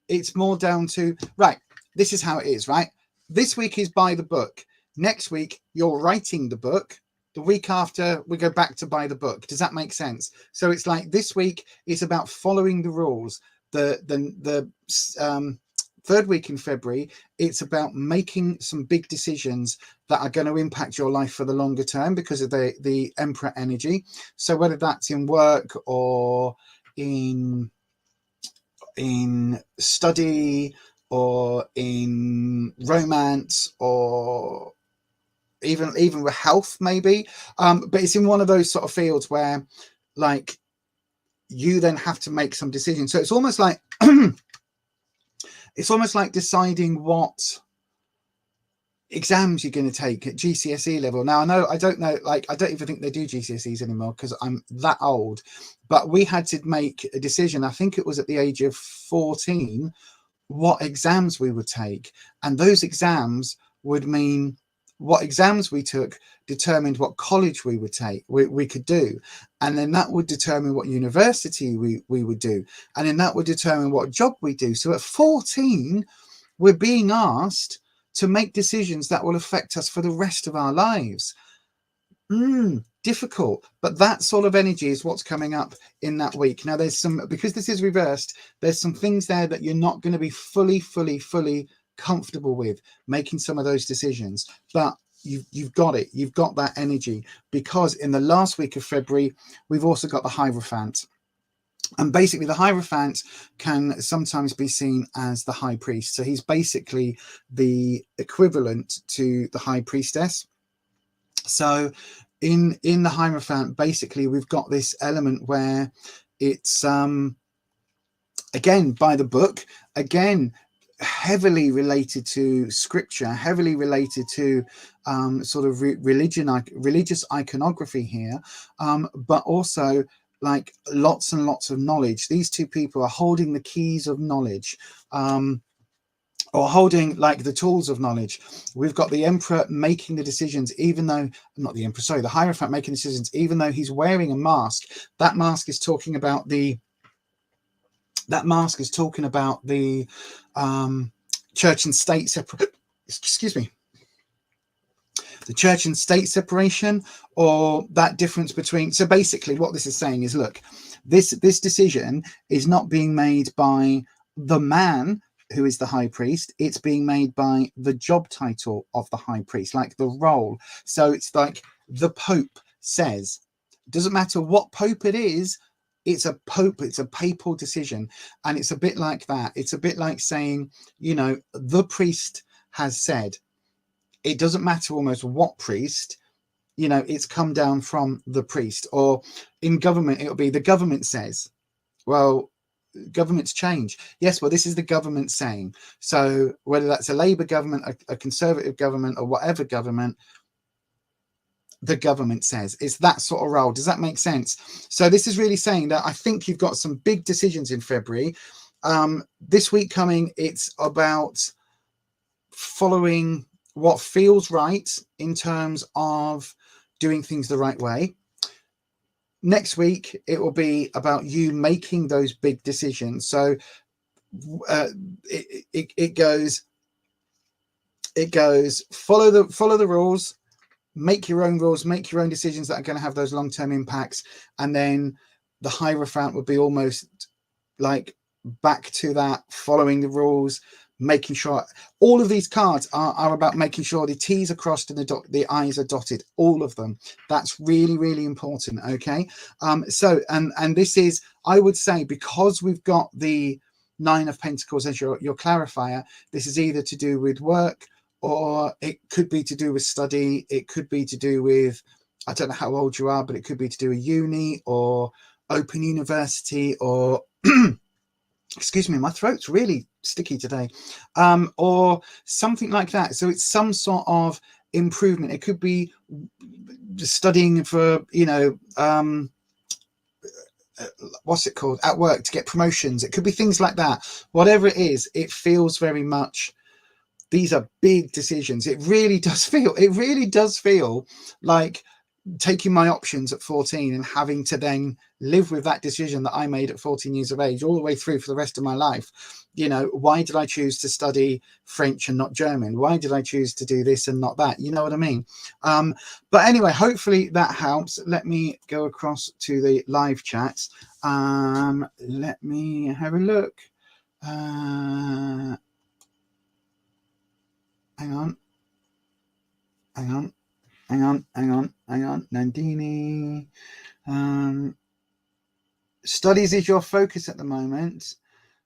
It's more down to, right, this is how it is, right? This week is by the book. Next week, you're writing the book. The week after, we go back to by the book. Does that make sense? So it's like this week is about following the rules. The third week in February, it's about making some big decisions that are going to impact your life for the longer term because of the Emperor energy. So whether that's in work or in study or in romance or even with health, maybe, but it's in one of those sort of fields where, like, you then have to make some decisions. So it's almost like it's almost like deciding what exams you're going to take at GCSE level. Now, I don't know, like, I don't even think they do GCSEs anymore because I'm that old, but we had to make a decision, I think it was at the age of 14, what exams we would take. And those exams would mean what exams we took determined what college we would take, we could do. And then that would determine what university we would do. And then that would determine what job we do. So at 14, we're being asked to make decisions that will affect us for the rest of our lives. Difficult, but that sort of energy is what's coming up in that week. Now, there's some, because this is reversed, there's some things there that you're not going to be fully comfortable with making some of those decisions, but you've got it. You've got that energy, because in the last week of February, we've also got the Hierophant. And basically the Hierophant can sometimes be seen as the High Priest. So he's basically the equivalent to the High Priestess. So in the Hierophant, basically we've got this element where it's again by the book, again heavily related to scripture, heavily related to sort of religious iconography here, but also like lots and lots of knowledge. These two people are holding the keys of knowledge, or holding like the tools of knowledge. We've got the Emperor making the decisions, even though, not the Emperor, sorry, the Hierophant making decisions, even though he's wearing a mask. That mask is talking about the church and state excuse me, the church and state separation, or that difference between. So basically what this is saying is, look, this decision is not being made by the man who is the high priest, it's being made by the job title of the high priest, like the role. So it's like the Pope says, it doesn't matter what Pope it is, it's a Pope, it's a papal decision. And it's a bit like that. It's a bit like saying, you know, the priest has said. It doesn't matter almost what priest, you know, it's come down from the priest. Or in government, it'll be the government says. Well, governments change. Yes, well, this is the government saying. So whether that's a Labour government, a Conservative government, or whatever government, the government says. It's that sort of role. Does that make sense? So this is really saying that I think you've got some big decisions in February. This week coming, it's about following what feels right in terms of doing things the right way. Next week, it will be about you making those big decisions. So it goes follow the rules, make your own rules, make your own decisions that are going to have those long-term impacts. And then the Hierophant would be almost like back to that, following the rules, making sure all of these cards are about making sure the T's are crossed and the I's are dotted, all of them. That's really, really important. Okay. So, and this is, I would say, because we've got the Nine of Pentacles as your clarifier, this is either to do with work, or it could be to do with study. It could be to do with, I don't know how old you are, but it could be to do with uni or open university, or excuse me, my throat's really sticky today, or something like that. So it's some sort of improvement. It could be studying for, you know, what's it called, at work, to get promotions. It could be things like that. Whatever it is, it feels very much, these are big decisions. It really does feel like taking my options at 14 and having to then live with that decision that I made at 14 years of age all the way through for the rest of my life. You know, why did I choose to study French and not German? Why did I choose to do this and not that? You know what I mean? But anyway, hopefully that helps. Let me go across to the live chats. Let me have a look. Hang on. Nandini. Studies is your focus at the moment.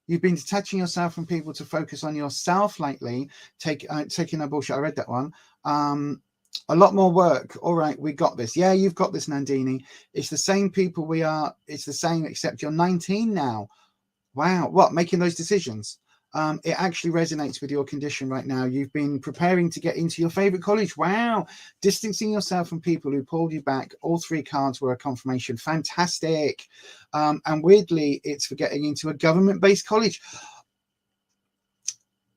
You've been detaching yourself from people to focus on yourself lately. Taking no bullshit. I read that one. A lot more work. All right, we got this. Yeah, you've got this, Nandini. It's the same people we are. It's the same, except you're 19 now. Wow. What? Making those decisions? It actually resonates with your condition right now. You've been preparing to get into your favorite college. Wow. Distancing yourself from people who pulled you back. All three cards were a confirmation. Fantastic. And weirdly, it's for getting into a government-based college.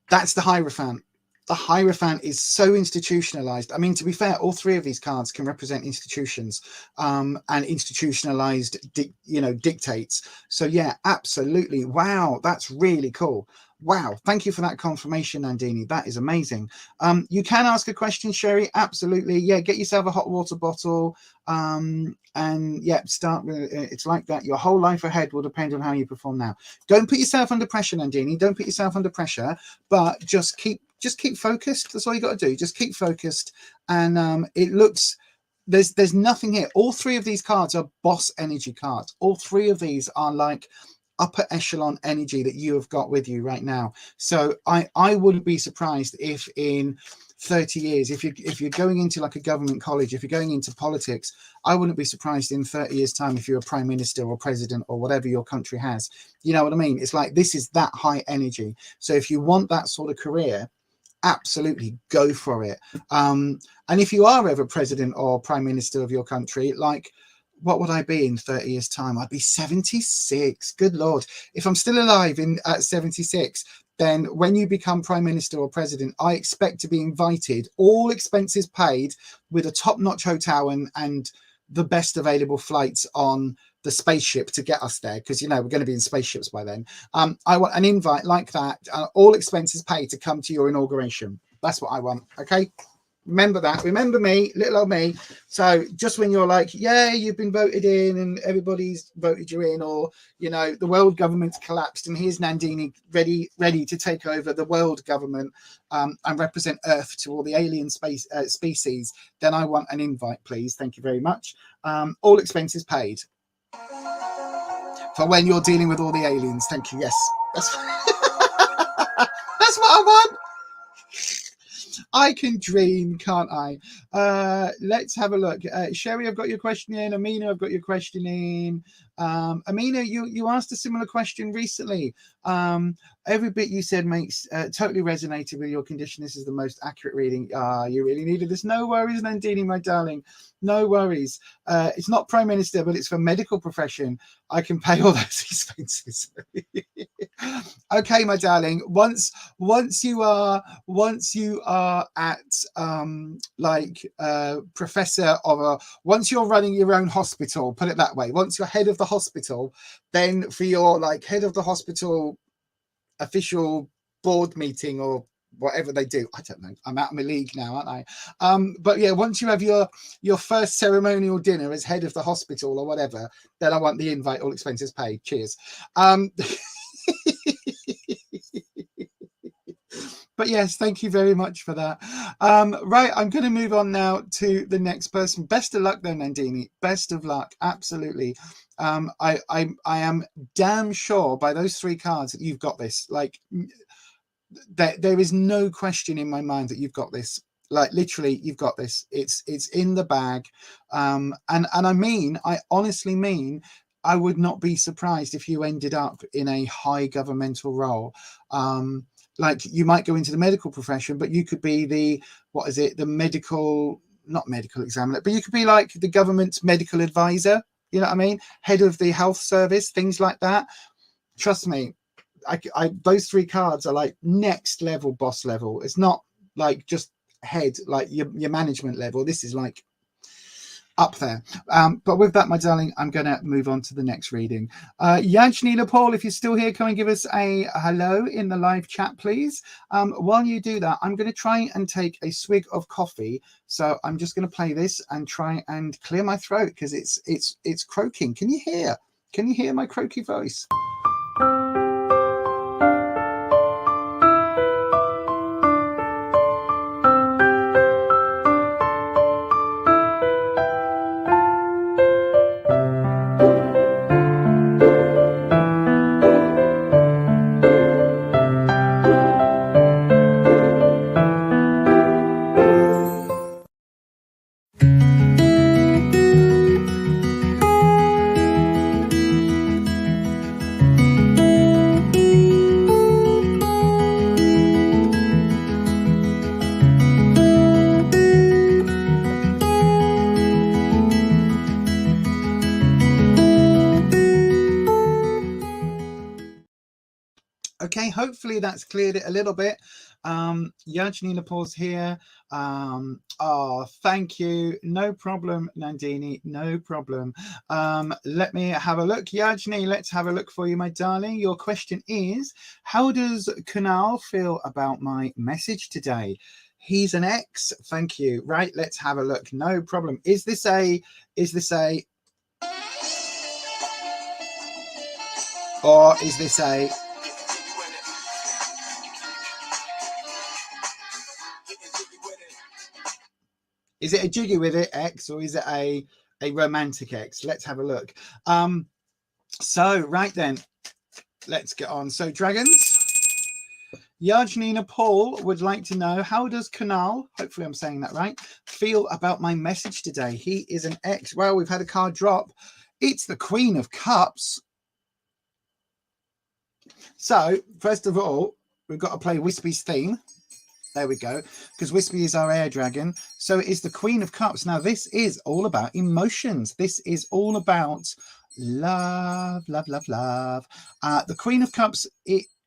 That's the Hierophant. The Hierophant is so institutionalized. I mean, to be fair, all three of these cards can represent institutions, and institutionalized, dictates. So yeah, absolutely. Wow, that's really cool. Wow, thank you for that confirmation, Nandini. That is amazing. You can ask a question, Sherry. Absolutely. Yeah, get yourself a hot water bottle. And yeah, start with, it's like that. Your whole life ahead will depend on how you perform now. Don't put yourself under pressure, Nandini. Don't put yourself under pressure, but just keep focused. That's all you got to do. Just keep focused. And it looks, there's nothing here. All three of these cards are boss energy cards. All three of these are like upper echelon energy that you have got with you right now. So I wouldn't be surprised if in 30 years, if you're going into like a government college, if you're going into politics, I wouldn't be surprised in 30 years time if you're a prime minister or president or whatever your country has. You know what I mean? It's like, this is that high energy. So if you want that sort of career, absolutely go for it. And if you are ever president or prime minister of your country, like, what would I be in 30 years time? I'd be 76. Good Lord. If I'm still alive at 76, then when you become prime minister or president, I expect to be invited, all expenses paid, with a top-notch hotel and the best available flights on the spaceship to get us there, because, you know, we're going to be in spaceships by then. I want an invite like that, all expenses paid, to come to your inauguration. That's what I want. Okay. Remember that. Remember me, little old me. So just when you're like, yeah, you've been voted in and everybody's voted you in, or, you know, the world government's collapsed and here's Nandini ready to take over the world government and represent Earth to all the alien species, then I want an invite, please. Thank you very much. All expenses paid for when you're dealing with all the aliens. Thank you. Yes, that's that's what I want. I can dream, can't I? Let's have a look. Sherry, I've got your question in. Amina, I've got your question in. Amina, you asked a similar question recently. Every bit you said makes totally resonated with your condition. This is the most accurate reading. You really needed this. No worries, Nandini, my darling. No worries. It's not prime minister, but it's for medical profession. I can pay all those expenses. Okay, my darling. Once you are at professor of once you're running your own hospital, put it that way. Once you're head of the hospital, then for your like head of the hospital official board meeting or whatever they do. I don't know. I'm out of my league now, aren't I? But yeah, once you have your first ceremonial dinner as head of the hospital or whatever, then I want the invite, all expenses paid. Cheers. But yes, thank you very much for that. Right, I'm going to move on now to the next person. Best of luck though, Nandini. Best of luck, absolutely. I am damn sure by those 3 cards that you've got this. Like, there is no question in my mind that you've got this. Like, literally, you've got this. It's in the bag. And I honestly mean, I would not be surprised if you ended up in a high governmental role. Like, you might go into the medical profession, but you could be the medical, not medical examiner, but you could be like the government's medical advisor, you know what I mean? Head of the health service, things like that. Trust me, those 3 cards are like next level boss level. It's not like just head, like your management level. This is like up there. But with that, my darling, I'm going to move on to the next reading. Yajni Paul, if you're still here, come and give us a hello in the live chat, please. While you do that, I'm going to try and take a swig of coffee. So I'm just going to play this and try and clear my throat because it's croaking. Can you hear? Can you hear my croaky voice? Okay, hopefully that's cleared it a little bit. Yajni Nepal's here. Oh, thank you. No problem, Nandini. No problem. Let me have a look. Yajni, let's have a look for you, my darling. Your question is, how does Kunal feel about my message today? He's an ex. Thank you. Right, let's have a look. No problem. Is this a or is this a Is it a jiggy with it ex, or is it a romantic ex? Let's have a look. So right then, let's get on. So dragons, Yajni Paul would like to know, how does Kunal, hopefully I'm saying that right, feel about my message today? He is an ex. Well, we've had a card drop. It's the Queen of Cups. So first of all, we've got to play Wispy's theme. There we go, because Wispy is our air dragon. So it is the Queen of Cups. Now, this is all about emotions. This is all about love, love, love, love. The Queen of Cups,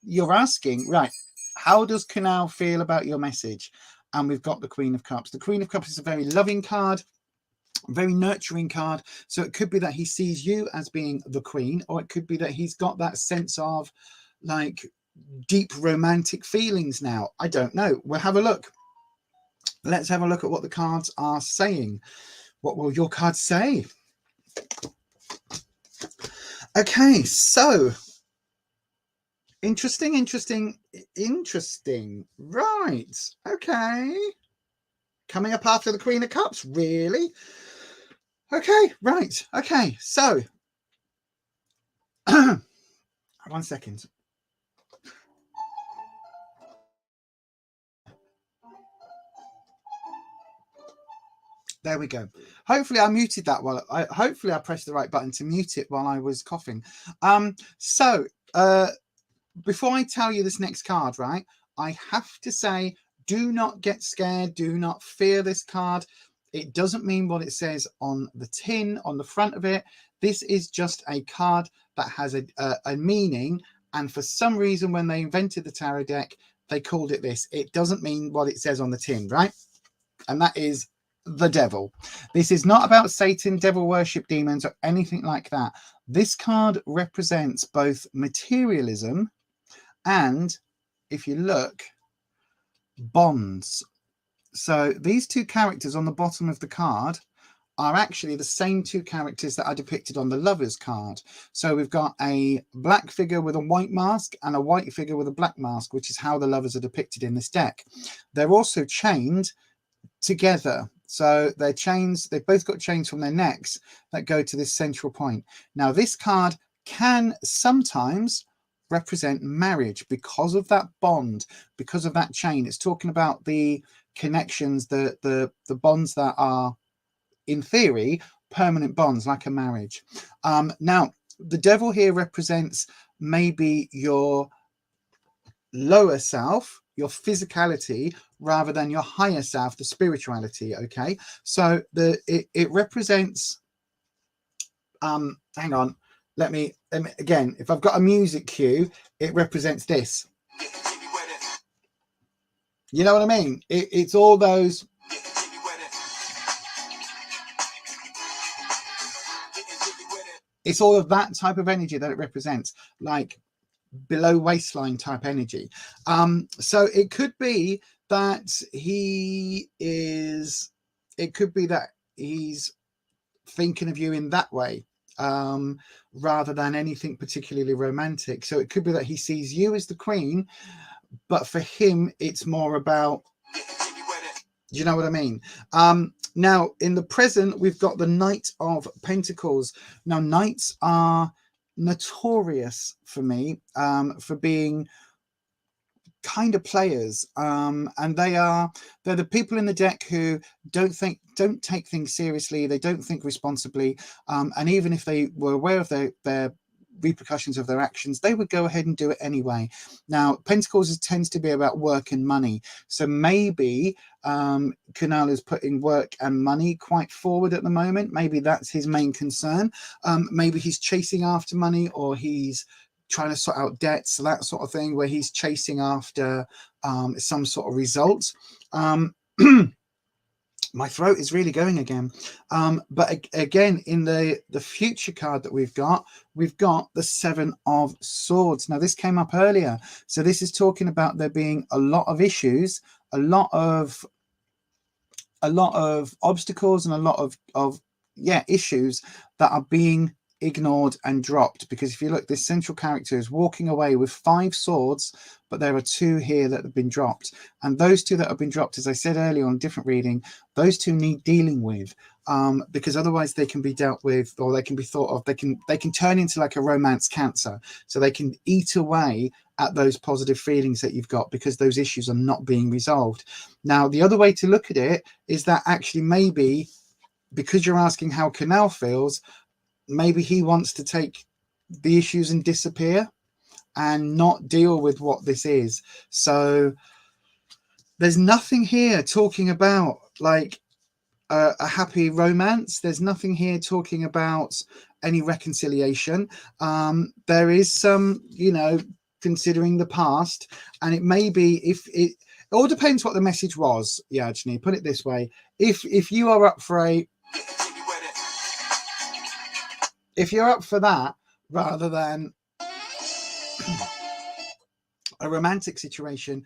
you're asking, right, how does Kunal feel about your message? And we've got the Queen of Cups. The Queen of Cups is a very loving card, very nurturing card. So it could be that he sees you as being the queen, or it could be that he's got that sense of like deep romantic feelings now. I don't know. We'll have a look. Let's have a look at what the cards are saying. What will your cards say? Okay, so interesting. Right. Okay. Coming up after the Queen of Cups, really? Okay, right. Okay, so 1 second. There we go. Hopefully I muted that while hopefully I pressed the right button to mute it while I was coughing. So before I tell you this next card, right, I have to say, do not get scared. Do not fear this card. It doesn't mean what it says on the tin, on the front of it. This is just a card that has a meaning. And for some reason, when they invented the tarot deck, they called it this. It doesn't mean what it says on the tin, right? And that is the devil. This is not about Satan, devil worship, demons, or anything like that. This card represents both materialism and, if you look, bonds. So these two characters on the bottom of the card are actually the same two characters that are depicted on the Lovers card. So we've got a black figure with a white mask and a white figure with a black mask, which is how the Lovers are depicted in this deck. They're also chained together. So they're chains, they've both got chains from their necks that go to this central point. Now this card can sometimes represent marriage because of that bond, because of that chain. It's talking about the connections, the bonds that are, in theory, permanent bonds, like a marriage. Now, the devil here represents maybe your lower self, your physicality, rather than your higher self, the spirituality. Okay, so it represents, hang on, let me again, if I've got a music cue, it represents this. You know what I mean? It's all those, it's all of that type of energy that it represents, like below waistline type energy. So it could be that he is, it could be that he's thinking of you in that way, rather than anything particularly romantic. So it could be that he sees you as the queen, but for him it's more about, you know what I mean? Now in the present we've got the Knight of Pentacles. Now knights are notorious for me for being kind of players, and they're the people in the deck who don't take things seriously. They don't think responsibly, and even if they were aware of their repercussions of their actions, they would go ahead and do it anyway. Now Pentacles tends to be about work and money, so maybe Kunal is putting work and money quite forward at the moment. Maybe that's his main concern. Maybe he's chasing after money, or he's trying to sort out debts, that sort of thing, where he's chasing after some sort of result. My throat is really going again. But again, in the future card that we've got the Seven of Swords. Now this came up earlier, so this is talking about there being a lot of issues, a lot of obstacles, and a lot of issues that are being ignored and dropped. Because if you look, this central character is walking away with 5 swords, but there are 2 here that have been dropped, and those 2 that have been dropped, as I said earlier on a different reading, those 2 need dealing with, because otherwise they can be dealt with, or they can be thought of, they can turn into like a romance cancer, so they can eat away at those positive feelings that you've got, because those issues are not being resolved. Now the other way to look at it is that actually maybe, because you're asking how Canal feels, maybe he wants to take the issues and disappear and not deal with what this is. So there's nothing here talking about like a happy romance. There's nothing here talking about any reconciliation. There is some, you know, considering the past, and it may be, if it all depends what the message was. Yeah, actually, put it this way: if you are up for a, if you're up for that rather than a romantic situation,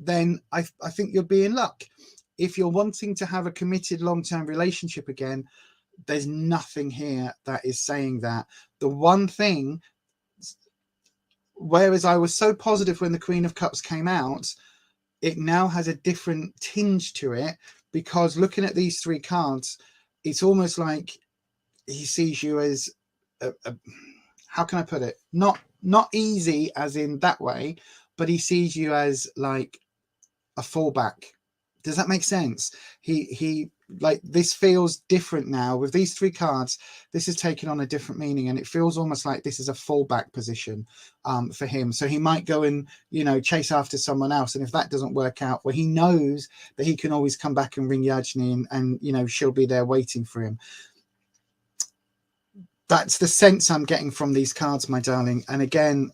then I think you'll be in luck. If you're wanting to have a committed long-term relationship again, there's nothing here that is saying that. The one thing, whereas I was so positive when the Queen of Cups came out, it now has a different tinge to it, because looking at these 3 cards, it's almost like he sees you as how can I put it, not easy as in that way, but he sees you as like a fallback. Does that make sense? He like, this feels different now with these 3 cards. This is taking on a different meaning, and it feels almost like this is a fallback position for him. So he might go and, you know, chase after someone else, and if that doesn't work out, well, he knows that he can always come back and ring Yajni, and you know, she'll be there waiting for him. That's the sense I'm getting from these cards, my darling. And again,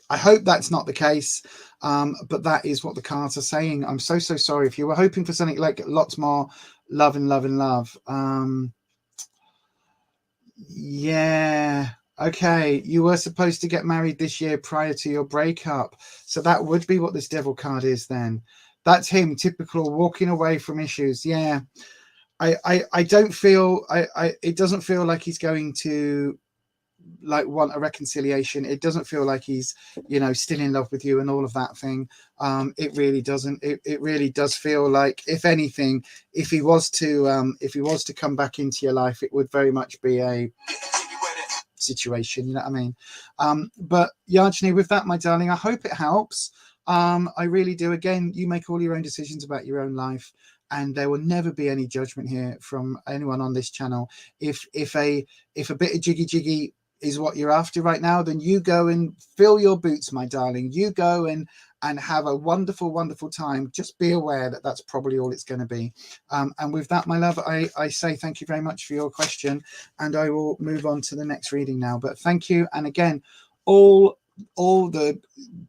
I hope that's not the case, but that is what the cards are saying. I'm so sorry if you were hoping for something like lots more love and love and love. Yeah, Okay, you were supposed to get married this year prior to your breakup. So that would be what this devil card is then. That's him, typical walking away from issues. Yeah. I don't feel it doesn't feel like he's going to like want a reconciliation. It doesn't feel like he's, you know, still in love with you and all of that thing. It really doesn't. It really does feel like, if anything, if he was to come back into your life, it would very much be a situation, you know what I mean? But Yajni, with that, my darling, I hope it helps. I really do. Again, you make all your own decisions about your own life, and there will never be any judgment here from anyone on this channel. If a bit of jiggy is what you're after right now, then you go and fill your boots, my darling. You go and have a wonderful, wonderful time. Just be aware that that's probably all it's going to be. And with that, my love, I say thank you very much for your question, and I will move on to the next reading now. But thank you, and again, all the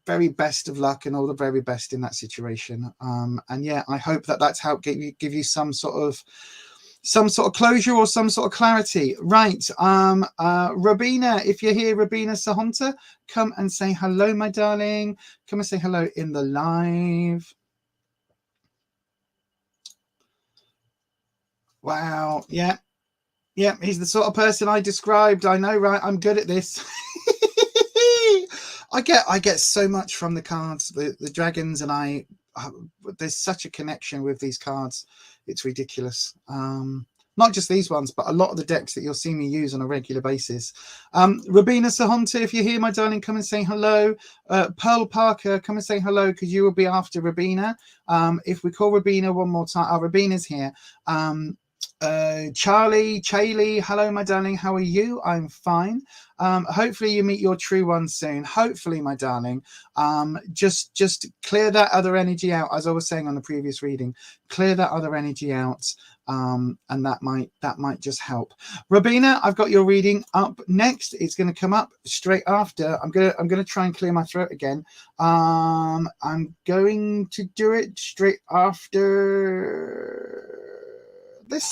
very best of luck and all the very best in that situation. And yeah, I hope that that's helped give you some sort of closure or some sort of clarity. Right. Rabina, if you're here, Rabina Sahonta, come and say hello, my darling. Come and say hello in the live. Wow. Yeah, he's the sort of person I described. I know, right? I'm good at this. I get so much from the cards, the dragons, and there's such a connection with these cards. It's ridiculous. Not just these ones, but a lot of the decks that you'll see me use on a regular basis. Rabina Sahonta, if you're here, my darling, come and say hello. Pearl Parker, come and say hello, because you will be after Rabina. If we call Rabina one more time, Rabina's here. Charlie, hello, my darling. How are you? I'm fine. Hopefully you meet your true one soon. Hopefully, my darling. Just clear that other energy out, as I was saying on the previous reading. Clear that other energy out, and that might just help. Rabina, I've got your reading up next. It's going to come up straight after. I'm gonna try and clear my throat again. I'm going to do it straight after this.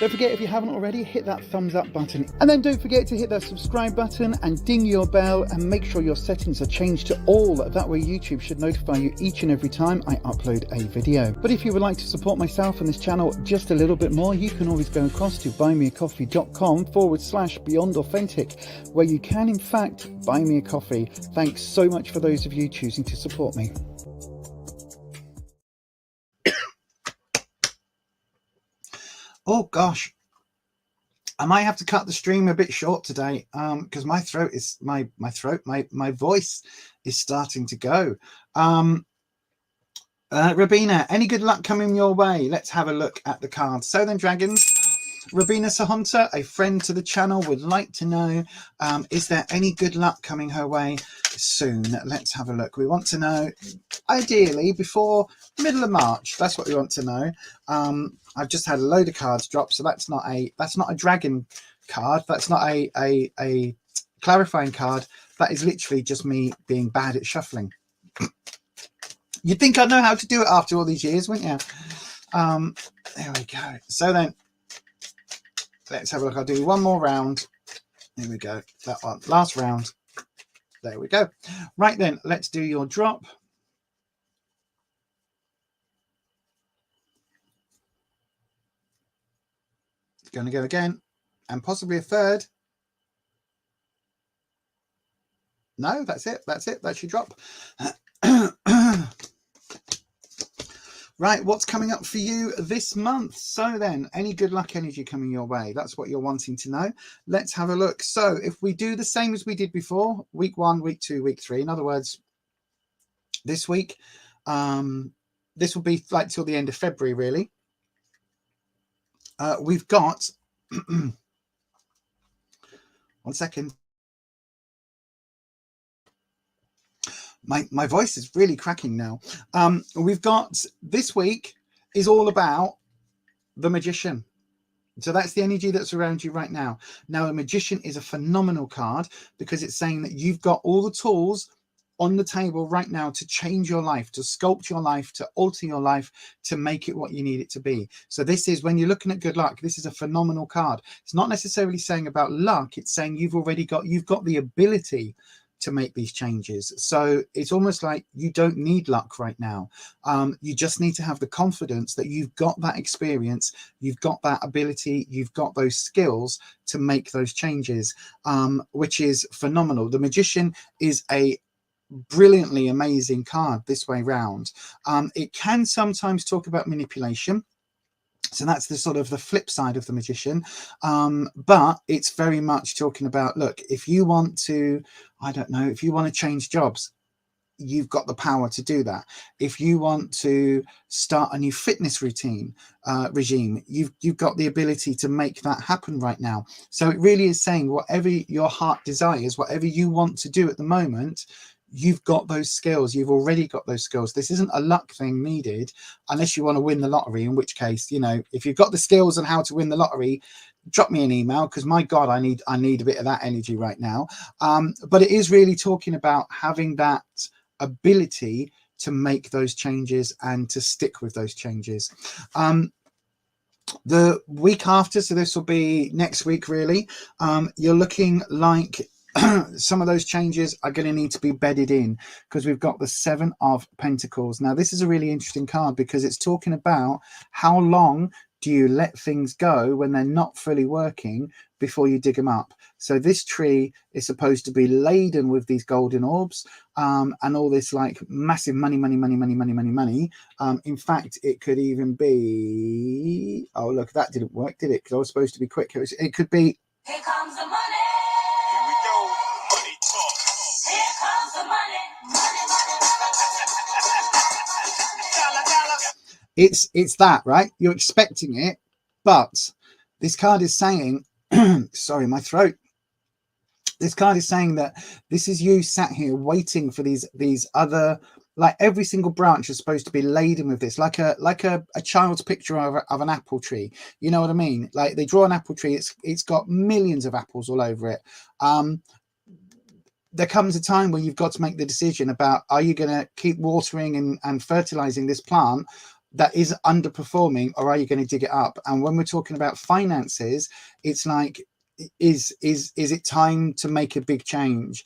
Don't forget, if you haven't already, hit that thumbs up button, and then don't forget to hit that subscribe button and ding your bell, and make sure your settings are changed to all. That way YouTube should notify you each and every time I upload a video. But if you would like to support myself and this channel just a little bit more, you can always go across to buymeacoffee.com/Beyond Authentic, where you can in fact buy me a coffee. Thanks so much for those of you choosing to support me. Oh gosh, I might have to cut the stream a bit short today, because my voice is starting to go. Rabina, any good luck coming your way? Let's have a look at the cards. So then, dragons, Rabina Sahonta, a friend to the channel, would like to know, is there any good luck coming her way soon? Let's have a look. We want to know, ideally, before middle of March. That's what we want to know. I've just had a load of cards drop, so that's not a dragon card. That's not a clarifying card. That is literally just me being bad at shuffling. You'd think I'd know how to do it after all these years, wouldn't you? There we go. So then, let's have a look. I'll do one more round. Here we go. That one. Last round. There we go. Right then, let's do your drop. It's going to go again. And possibly a third. No, that's it. That's it. That's your drop. Right, what's coming up for you this month? So then, any good luck energy coming your way? That's what you're wanting to know. Let's have a look. So if we do the same as we did before, week 1, week 2, week 3, in other words, this week, this will be like till the end of February, really. We've got, 1 second. My voice is really cracking now. We've got, this week is all about the Magician. So that's the energy that's around you right now. Now, the Magician is a phenomenal card because it's saying that you've got all the tools on the table right now to change your life, to sculpt your life, to alter your life, to make it what you need it to be. So this is, when you're looking at good luck, this is a phenomenal card. It's not necessarily saying about luck, it's saying you've got the ability to make these changes. So it's almost like you don't need luck right now. You just need to have the confidence that you've got that experience, you've got that ability, you've got those skills to make those changes, which is phenomenal. The Magician is a brilliantly amazing card this way round. It can sometimes talk about manipulation, so that's the sort of the flip side of the Magician, but it's very much talking about, look, if you want to, I don't know, if you want to change jobs, you've got the power to do that. If you want to start a new fitness routine regime, you've got the ability to make that happen right now. So it really is saying whatever your heart desires, whatever you want to do at the moment, you've got those skills. You've already got those skills. This isn't a luck thing needed, unless you want to win the lottery, in which case, you know, if you've got the skills on how to win the lottery, drop me an email, because my God, I need a bit of that energy right now. But it is really talking about having that ability to make those changes and to stick with those changes. The week after, so this will be next week really, you're looking like some of those changes are going to need to be bedded in, because we've got the 7 of Pentacles. Now this is a really interesting card, because it's talking about how long do you let things go when they're not fully working before you dig them up. So this tree is supposed to be laden with these golden orbs, and all this like massive money. In fact, it could even be, oh look, that didn't work, did it? Because I was supposed to be quick. It could be, here comes the money. Here we go. Money talk. Here comes the money. It's that, right? You're expecting it, but this card is saying, sorry, my throat. This card is saying that this is you sat here waiting for these other, like every single branch is supposed to be laden with this, like a child's picture of an apple tree. You know what I mean? Like they draw an apple tree, it's got millions of apples all over it. There comes a time where you've got to make the decision about, are you going to keep watering and fertilizing this plant that is underperforming, or are you going to dig it up? And when we're talking about finances, it's like, is it time to make a big change?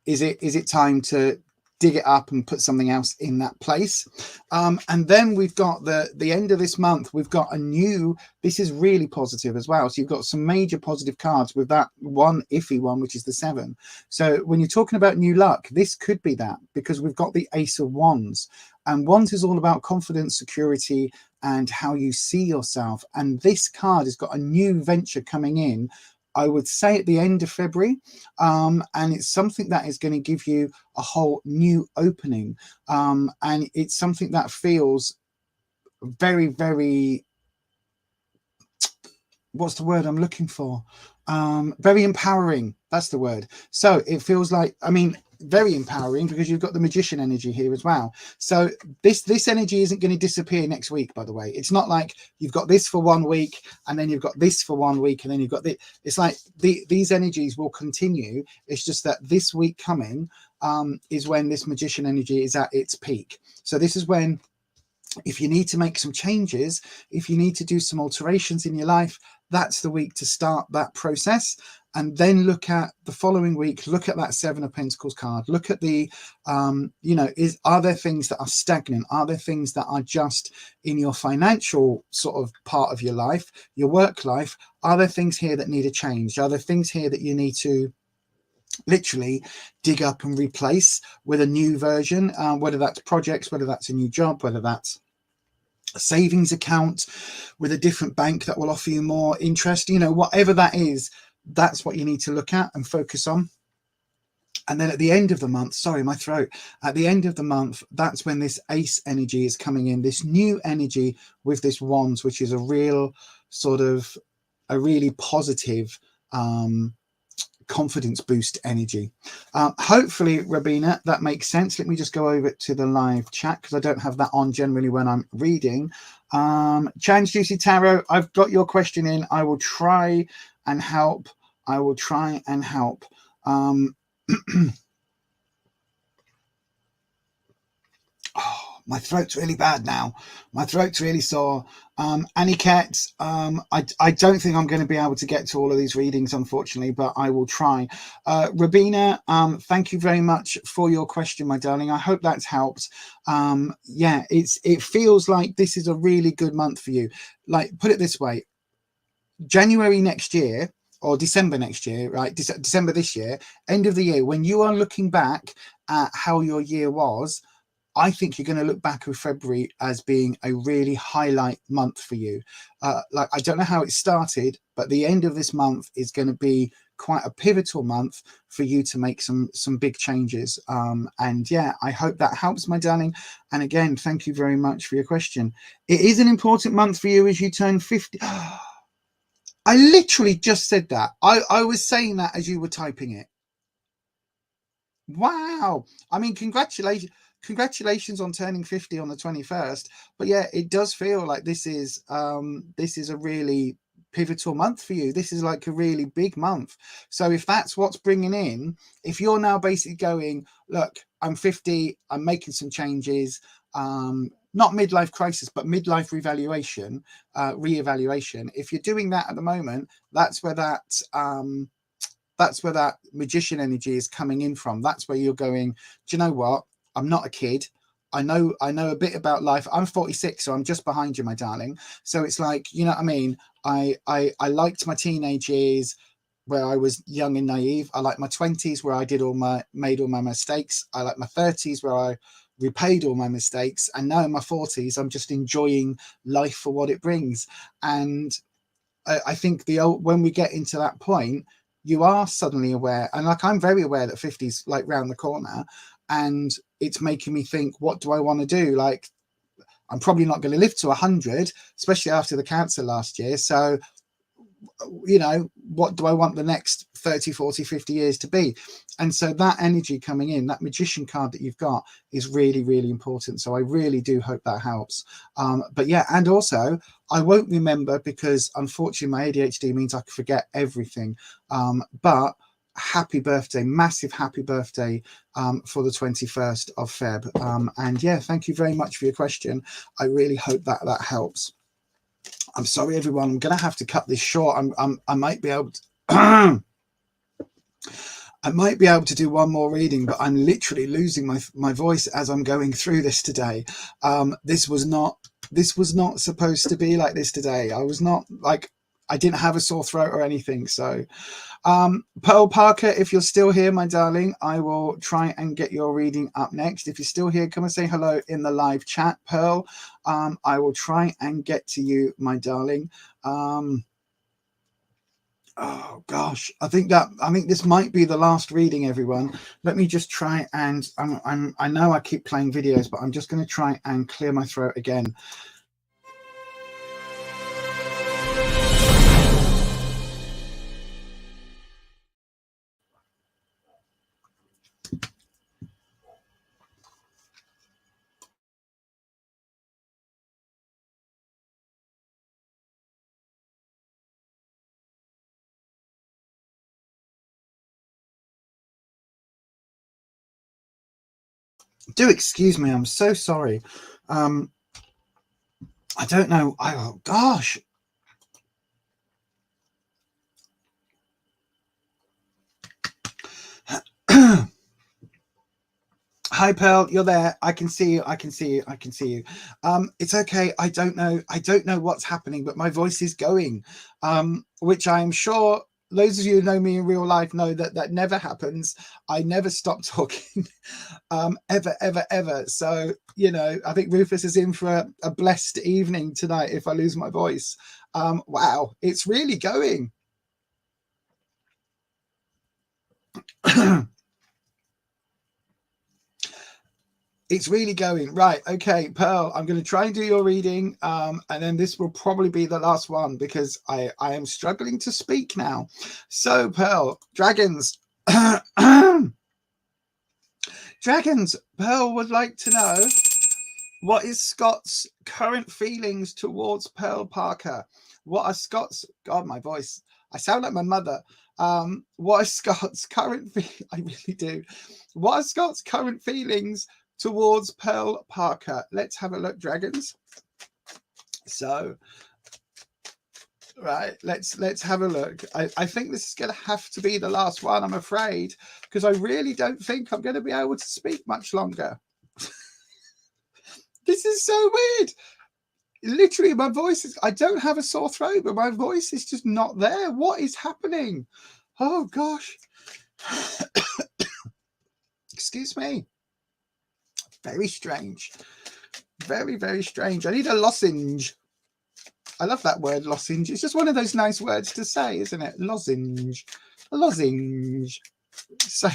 Is it time to dig it up and put something else in that place? And then we've got the end of this month, we've got a new, this is really positive as well. So you've got some major positive cards with that one iffy one, which is the 7. So when you're talking about new luck, this could be that, because we've got the Ace of Wands, and Wands is all about confidence, security, and how you see yourself. And this card has got a new venture coming in, I would say at the end of February, and it's something that is going to give you a whole new opening, and it's something that feels very, very, what's the word I'm looking for? Very empowering. That's the word. So it feels like, I mean, very empowering, because you've got the Magician energy here as well. So this energy isn't going to disappear next week, by the way. It's not like you've got this for 1 week and then you've got this for 1 week and then you've got this. It's like these energies will continue. It's just that this week coming is when this Magician energy is at its peak. So this is when, if you need to make some changes, if you need to do some alterations in your life, that's the week to start that process. And then look at the following week, look at that 7 of Pentacles card, look at the, you know, are there things that are stagnant? Are there things that are just in your financial sort of part of your life, your work life? Are there things here that need a change? Are there things here that you need to literally dig up and replace with a new version, whether that's projects, whether that's a new job, whether that's a savings account with a different bank that will offer you more interest, you know, whatever that is, that's what you need to look at and focus on. And then at the end of the month, sorry, my throat, at the end of the month, that's when this Ace energy is coming in, this new energy with this Wands, which is a real sort of a really positive confidence boost energy. Hopefully, Rabina, that makes sense. Let me just go over to the live chat, because I don't have that on generally when I'm reading. Chan's Juicy Tarot, I've got your question in. I will try and help. I will try and help. My throat's really bad now. My throat's really sore. Aniket, I don't think I'm going to be able to get to all of these readings, unfortunately, but I will try. Rabina, thank you very much for your question, my darling. I hope that's helped. Yeah, it feels like this is a really good month for you. Like, put it this way, January next year, or December next year, right? December this year, end of the year, when you are looking back at how your year was, I think you're going to look back at February as being a really highlight month for you. Like, I don't know how it started, but the end of this month is going to be quite a pivotal month for you to make some big changes. And yeah, I hope that helps, my darling. And again, thank you very much for your question. It is an important month for you as you turn 50. I literally just said that. I was saying that as you were typing it. Wow. I mean, congratulations on turning 50 on the 21st. But yeah, it does feel like this is a really pivotal month for you. This is like a really big month. So if that's what's bringing in, if you're now basically going, look, I'm 50, I'm making some changes, not midlife crisis, but midlife reevaluation, if you're doing that at the moment, that's where that magician energy is coming in from. That's where you're going, do you know what? I'm not a kid. I know a bit about life. I'm 46, so I'm just behind you, my darling. So it's like, you know what I mean? I liked my teenage years where I was young and naive. I like my 20s where I made all my mistakes. I like my 30s where I repaid all my mistakes. And now in my 40s, I'm just enjoying life for what it brings. And I think when we get into that point, you are suddenly aware, and like, I'm very aware that 50's like round the corner, and it's making me think, what do I want to do? Like, I'm probably not going to live to 100, especially after the cancer last year. So, you know, what do I want the next 30, 40, 50 years to be? And so that energy coming in, that magician card that you've got, is really, really important. So I really do hope that helps. But yeah, and also I won't remember, because unfortunately my ADHD means I can forget everything. But happy birthday, massive happy birthday for the 21st of Feb. And yeah, thank you very much for your question. I really hope that helps. I'm sorry, everyone. I'm going to have to cut this short. I might be able to. I might be able to do one more reading, but I'm literally losing my voice as I'm going through this today. This was not supposed to be like this today. I didn't have a sore throat or anything. So, Pearl Parker, if you're still here, my darling, I will try and get your reading up next. If you're still here, come and say hello in the live chat, Pearl. I will try and get to you, my darling. Oh gosh, I think this might be the last reading, everyone. Let me just try and I know I keep playing videos, but I'm just going to try and clear my throat again. Do excuse me, I'm so sorry. I don't know. Oh gosh. Hi Pearl, you're there. I can see you. It's okay. I don't know what's happening, but my voice is going, which I'm sure those of you who know me in real life know that never happens. I never stop talking, ever. So, you know, I think Rufus is in for a blessed evening tonight if I lose my voice. Wow, it's really going. It's really going. Right. Okay, Pearl, I'm going to try and do your reading. And then this will probably be the last one, because I am struggling to speak now. So, Pearl, dragons. Dragons, Pearl would like to know, what is Scott's current feelings towards Pearl Parker? What are Scott's... God, my voice. I sound like my mother. What are Scott's current... I really do. What are Scott's current feelings towards Pearl Parker. Let's have a look, dragons. So, right, let's have a look. I think this is going to have to be the last one, I'm afraid, because I really don't think I'm going to be able to speak much longer. This is so weird. Literally, my voice is, I don't have a sore throat, but my voice is just not there. What is happening? Oh, gosh. Excuse me. Very strange. Very, very strange. I need a lozenge. I love that word, lozenge. It's just one of those nice words to say, isn't it? Lozenge. A lozenge. So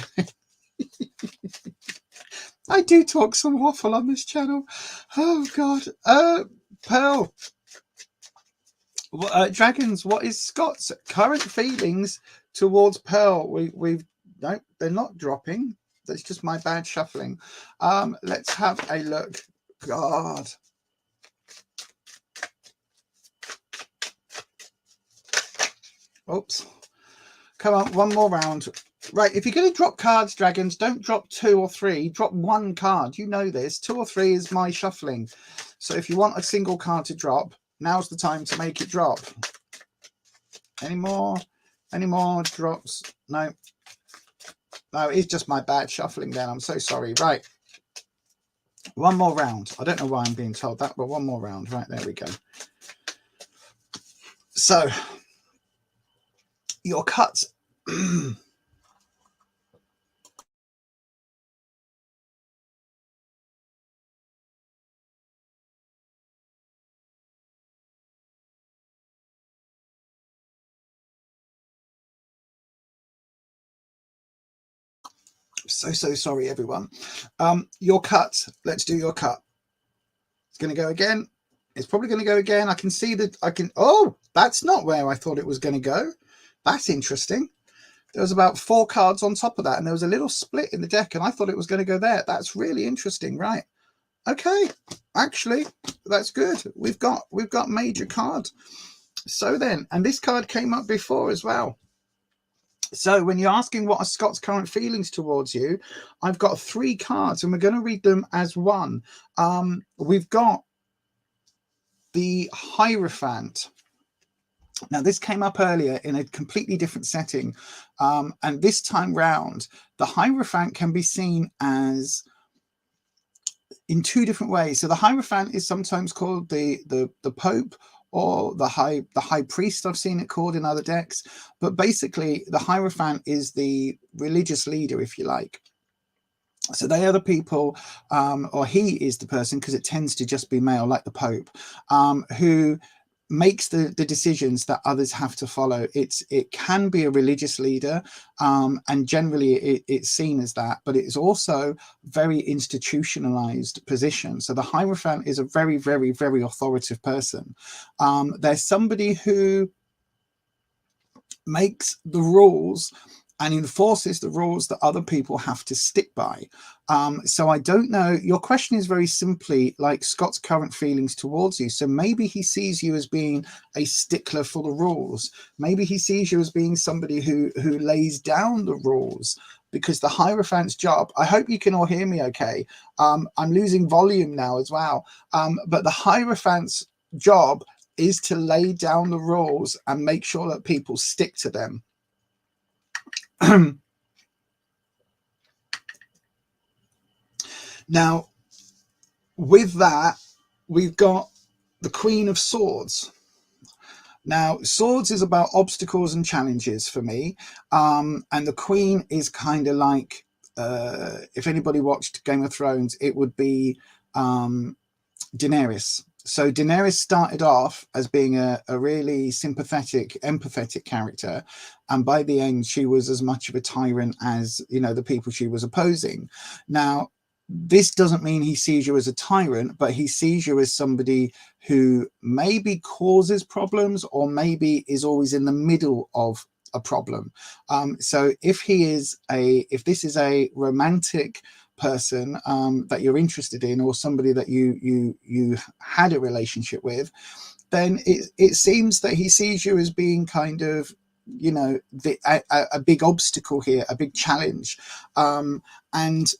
I do talk some waffle on this channel. Oh, God. Pearl. Dragons, what is Scott's current feelings towards Pearl? We've no, they're not dropping. That's just my bad shuffling. Let's have a look. God. Oops. Come on, one more round. Right, if you're going to drop cards, dragons, don't drop 2 or 3. Drop 1 card. You know this. 2 or 3 is my shuffling. So if you want a single card to drop, now's the time to make it drop. Any more? Any more drops? No. No, it's just my bad shuffling then. I'm so sorry. Right. One more round. I don't know why I'm being told that, but one more round. Right, there we go. So, your cut. So sorry, everyone. Your cut. Let's do your cut. It's going to go again. It's probably going to go again. I can see that I can. Oh, that's not where I thought it was going to go. That's interesting. There was about 4 cards on top of that, and there was a little split in the deck, and I thought it was going to go there. That's really interesting, right? Okay, actually, that's good. We've got major card. So then, and this card came up before as well. So when you're asking what are Scott's current feelings towards you, I've got 3 cards, and we're going to read them as one. We've got the Hierophant. Now, this came up earlier in a completely different setting. And this time round, the Hierophant can be seen as in 2 different ways. So the Hierophant is sometimes called the Pope or the High Priest. I've seen it called in other decks. But basically, the Hierophant is the religious leader, if you like. So they are the people, or he is the person, because it tends to just be male, like the Pope, who makes the decisions that others have to follow. It can be a religious leader, and generally it's seen as that, but it's also very institutionalized position. So the Hierophant is a very, very, very authoritative person. There's somebody who makes the rules and enforces the rules that other people have to stick by. So I don't know. Your question is very simply like Scott's current feelings towards you. So maybe he sees you as being a stickler for the rules. Maybe he sees you as being somebody who lays down the rules, because the Hierophant's job, I hope you can all hear me okay. I'm losing volume now as well. But the Hierophant's job is to lay down the rules and make sure that people stick to them. Now, with that, we've got the Queen of Swords. Now, Swords is about obstacles and challenges for me. And the Queen is kind of like, if anybody watched Game of Thrones, it would be Daenerys. So Daenerys started off as being a really sympathetic, empathetic character. And by the end, she was as much of a tyrant as, you know, the people she was opposing. Now, this doesn't mean he sees you as a tyrant, but he sees you as somebody who maybe causes problems or maybe is always in the middle of a problem. So if this is a romantic person that you're interested in, or somebody that you had a relationship with, then it seems that he sees you as being kind of, you know, a big obstacle here, a big challenge, and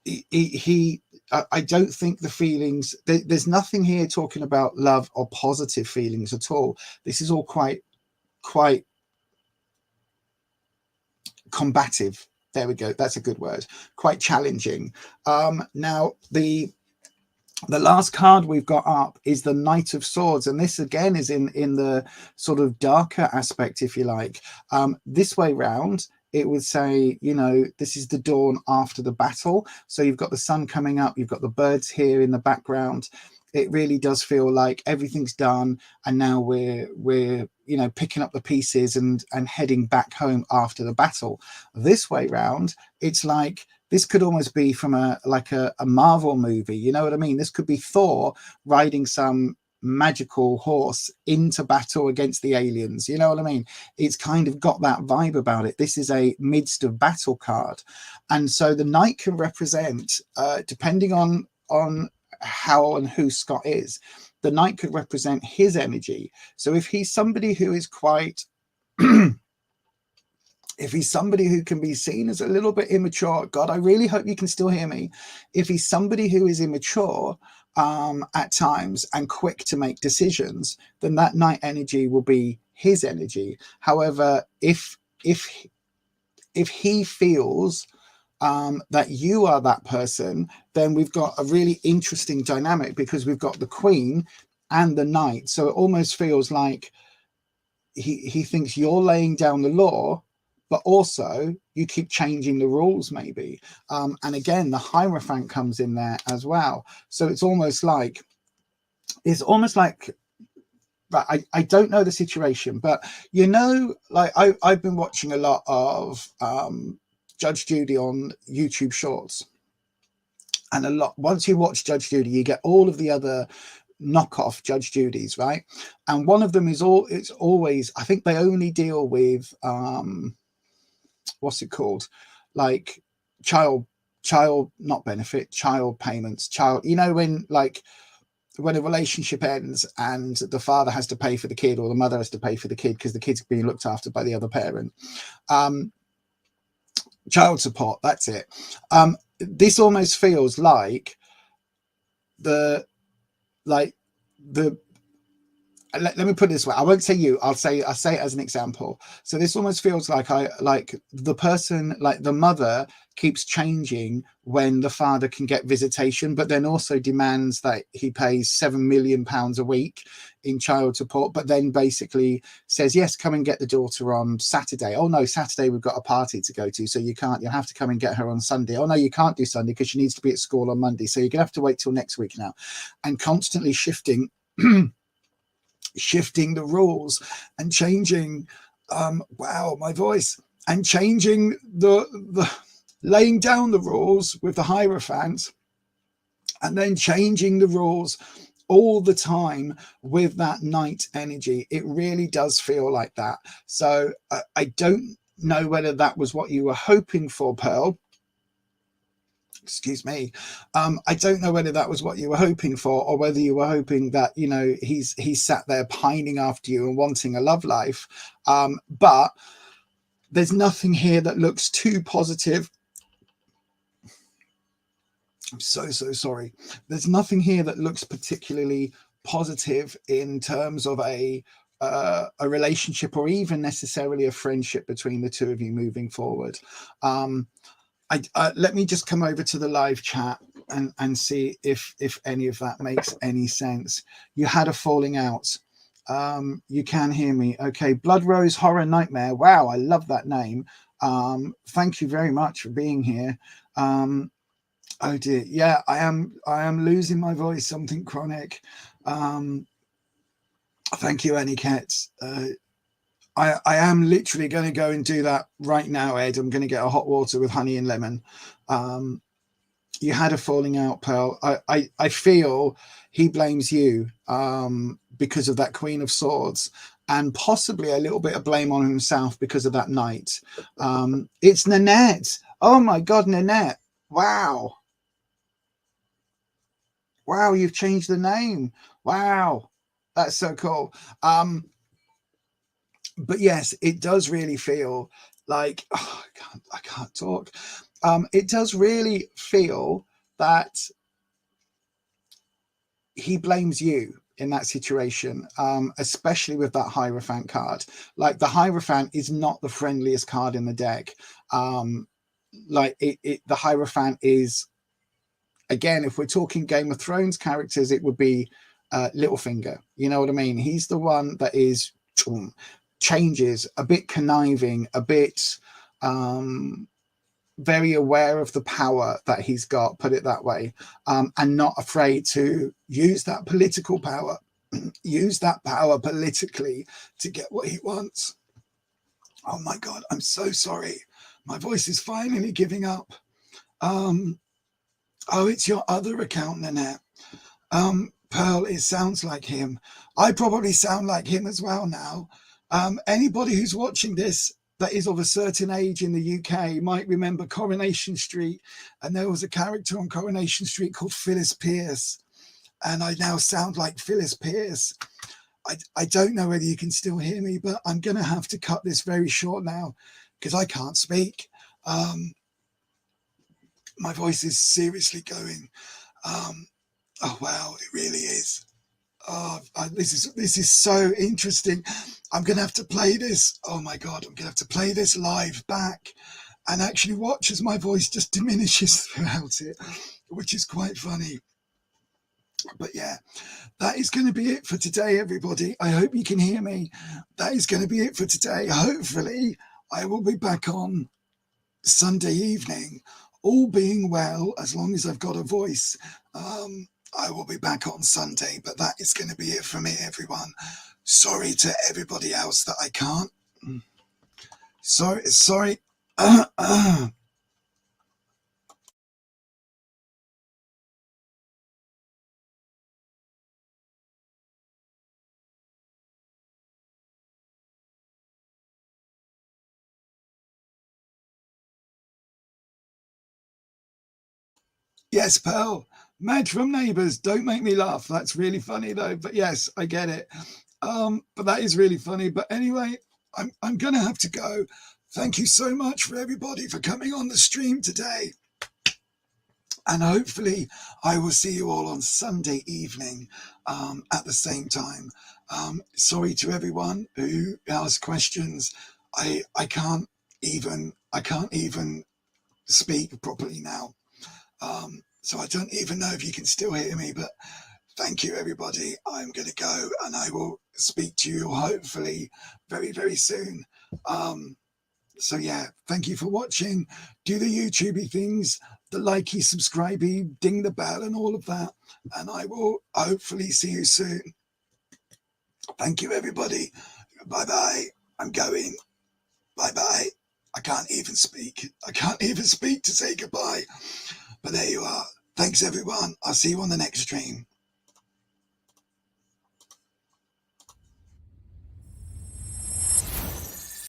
he I don't think the feelings, there's nothing here talking about love or positive feelings at all. This is all quite combative. There we go. That's a good word. Quite challenging. Now, the last card we've got up is the Knight of Swords, and this again is in the sort of darker aspect, if you like. This way round, it would say, you know, this is the dawn after the battle. So you've got the sun coming up, you've got the birds here in the background. It really does feel like everything's done, and now we're you know, picking up the pieces and heading back home after the battle. This way round, it's like this could almost be from a Marvel movie, you know what I mean? This could be Thor riding some magical horse into battle against the aliens, you know what I mean? It's kind of got that vibe about it. This is a midst of battle card, and so the knight can represent, depending on how and who Scott is, the knight could represent his energy. So if he's somebody who is quite if he's somebody who can be seen as a little bit immature, God, I really hope you can still hear me. If he's somebody who is immature at times and quick to make decisions, then that knight energy will be his energy. However, if he feels that you are that person, then we've got a really interesting dynamic, because we've got the queen and the knight. So it almost feels like he thinks you're laying down the law, but also you keep changing the rules maybe. And again, the Hierophant comes in there as well. So it's almost like I don't know the situation, but you know, like I've been watching a lot of Judge Judy on YouTube Shorts, and once you watch Judge Judy, you get all of the other knockoff Judge Judys, right? And one of them is it's always, I think they only deal with what's it called, like child not benefit, child payments, you know, when a relationship ends and the father has to pay for the kid, or the mother has to pay for the kid because the kid's being looked after by the other parent. Child support, that's it. This almost feels like let me put it this way. I won't say you, I'll say it as an example. So this almost feels like the person, like the mother, keeps changing when the father can get visitation, but then also demands that he pays £7 million a week in child support, but then basically says, yes, come and get the daughter on Saturday. Oh no, Saturday we've got a party to go to, so you can't, you'll have to come and get her on Sunday. Oh no, you can't do Sunday because she needs to be at school on Monday, so you're gonna have to wait till next week now. And constantly shifting the rules and changing wow, my voice, and changing the laying down the rules with the Hierophant, and then changing the rules all the time with that knight energy. It really does feel like that. So I don't know whether that was what you were hoping for, Pearl. Excuse me. I don't know whether that was what you were hoping for, or whether you were hoping that, you know, he's sat there pining after you and wanting a love life. But there's nothing here that looks too positive. I'm so sorry. There's nothing here that looks particularly positive in terms of a relationship, or even necessarily a friendship between the two of you moving forward. Let me just come over to the live chat and see if any of that makes any sense. You had a falling out. You can hear me. Okay. Blood Rose Horror Nightmare. Wow, I love that name. Thank you very much for being here. Oh dear. Yeah, I am losing my voice, something chronic. Thank you, Aniket. I am literally going to go and do that right now, Ed. I'm going to get a hot water with honey and lemon. You had a falling out, Pearl. I feel he blames you because of that Queen of Swords, and possibly a little bit of blame on himself because of that knight. It's Nanette. Oh my God, Nanette. Wow. Wow, you've changed the name. Wow. That's so cool. But yes, it does really feel like, oh, I can't talk. It does really feel that he blames you in that situation, especially with that Hierophant card. Like, the Hierophant is not the friendliest card in the deck. Like the Hierophant is, again, if we're talking Game of Thrones characters, it would be Littlefinger. You know what I mean? He's the one that is changes, a bit conniving, a bit very aware of the power that he's got, put it that way, and not afraid to use that political power, use that power politically to get what he wants. Oh my God, I'm so sorry. My voice is finally giving up. Oh, it's your other account, Nanette. Pearl, it sounds like him. I probably sound like him as well now. Anybody who's watching this that is of a certain age in the UK might remember Coronation Street, and there was a character on Coronation Street called Phyllis Pierce, and I now sound like Phyllis Pierce. I don't know whether you can still hear me, but I'm going to have to cut this very short now because I can't speak. My voice is seriously going. Oh wow, it really is. Oh, this is so interesting. I'm gonna have to play this. Oh my God, I'm gonna have to play this live back and actually watch as my voice just diminishes throughout it, which is quite funny. But yeah, that is going to be it for today, everybody. I hope you can hear me. That is going to be it for today. Hopefully I will be back on Sunday evening, all being well, as long as I've got a voice. I will be back on Sunday, but that is going to be it for me, everyone. Sorry to everybody else that I can't. Sorry. Yes, Pearl. Mad from Neighbours. Don't make me laugh. That's really funny though. But yes, I get it. But that is really funny. But anyway, I'm gonna have to go. Thank you so much for everybody for coming on the stream today. And hopefully I will see you all on Sunday evening at the same time. Sorry to everyone who asked questions. I can't even speak properly now. So I don't even know if you can still hear me, but thank you, everybody. I'm going to go and I will speak to you hopefully very, very soon. So yeah, thank you for watching. Do the YouTubey things, the likey, subscribey, ding the bell and all of that. And I will hopefully see you soon. Thank you, everybody. Bye-bye. I'm going. Bye-bye. I can't even speak. I can't even speak to say goodbye. But there you are. Thanks, everyone. I'll see you on the next stream.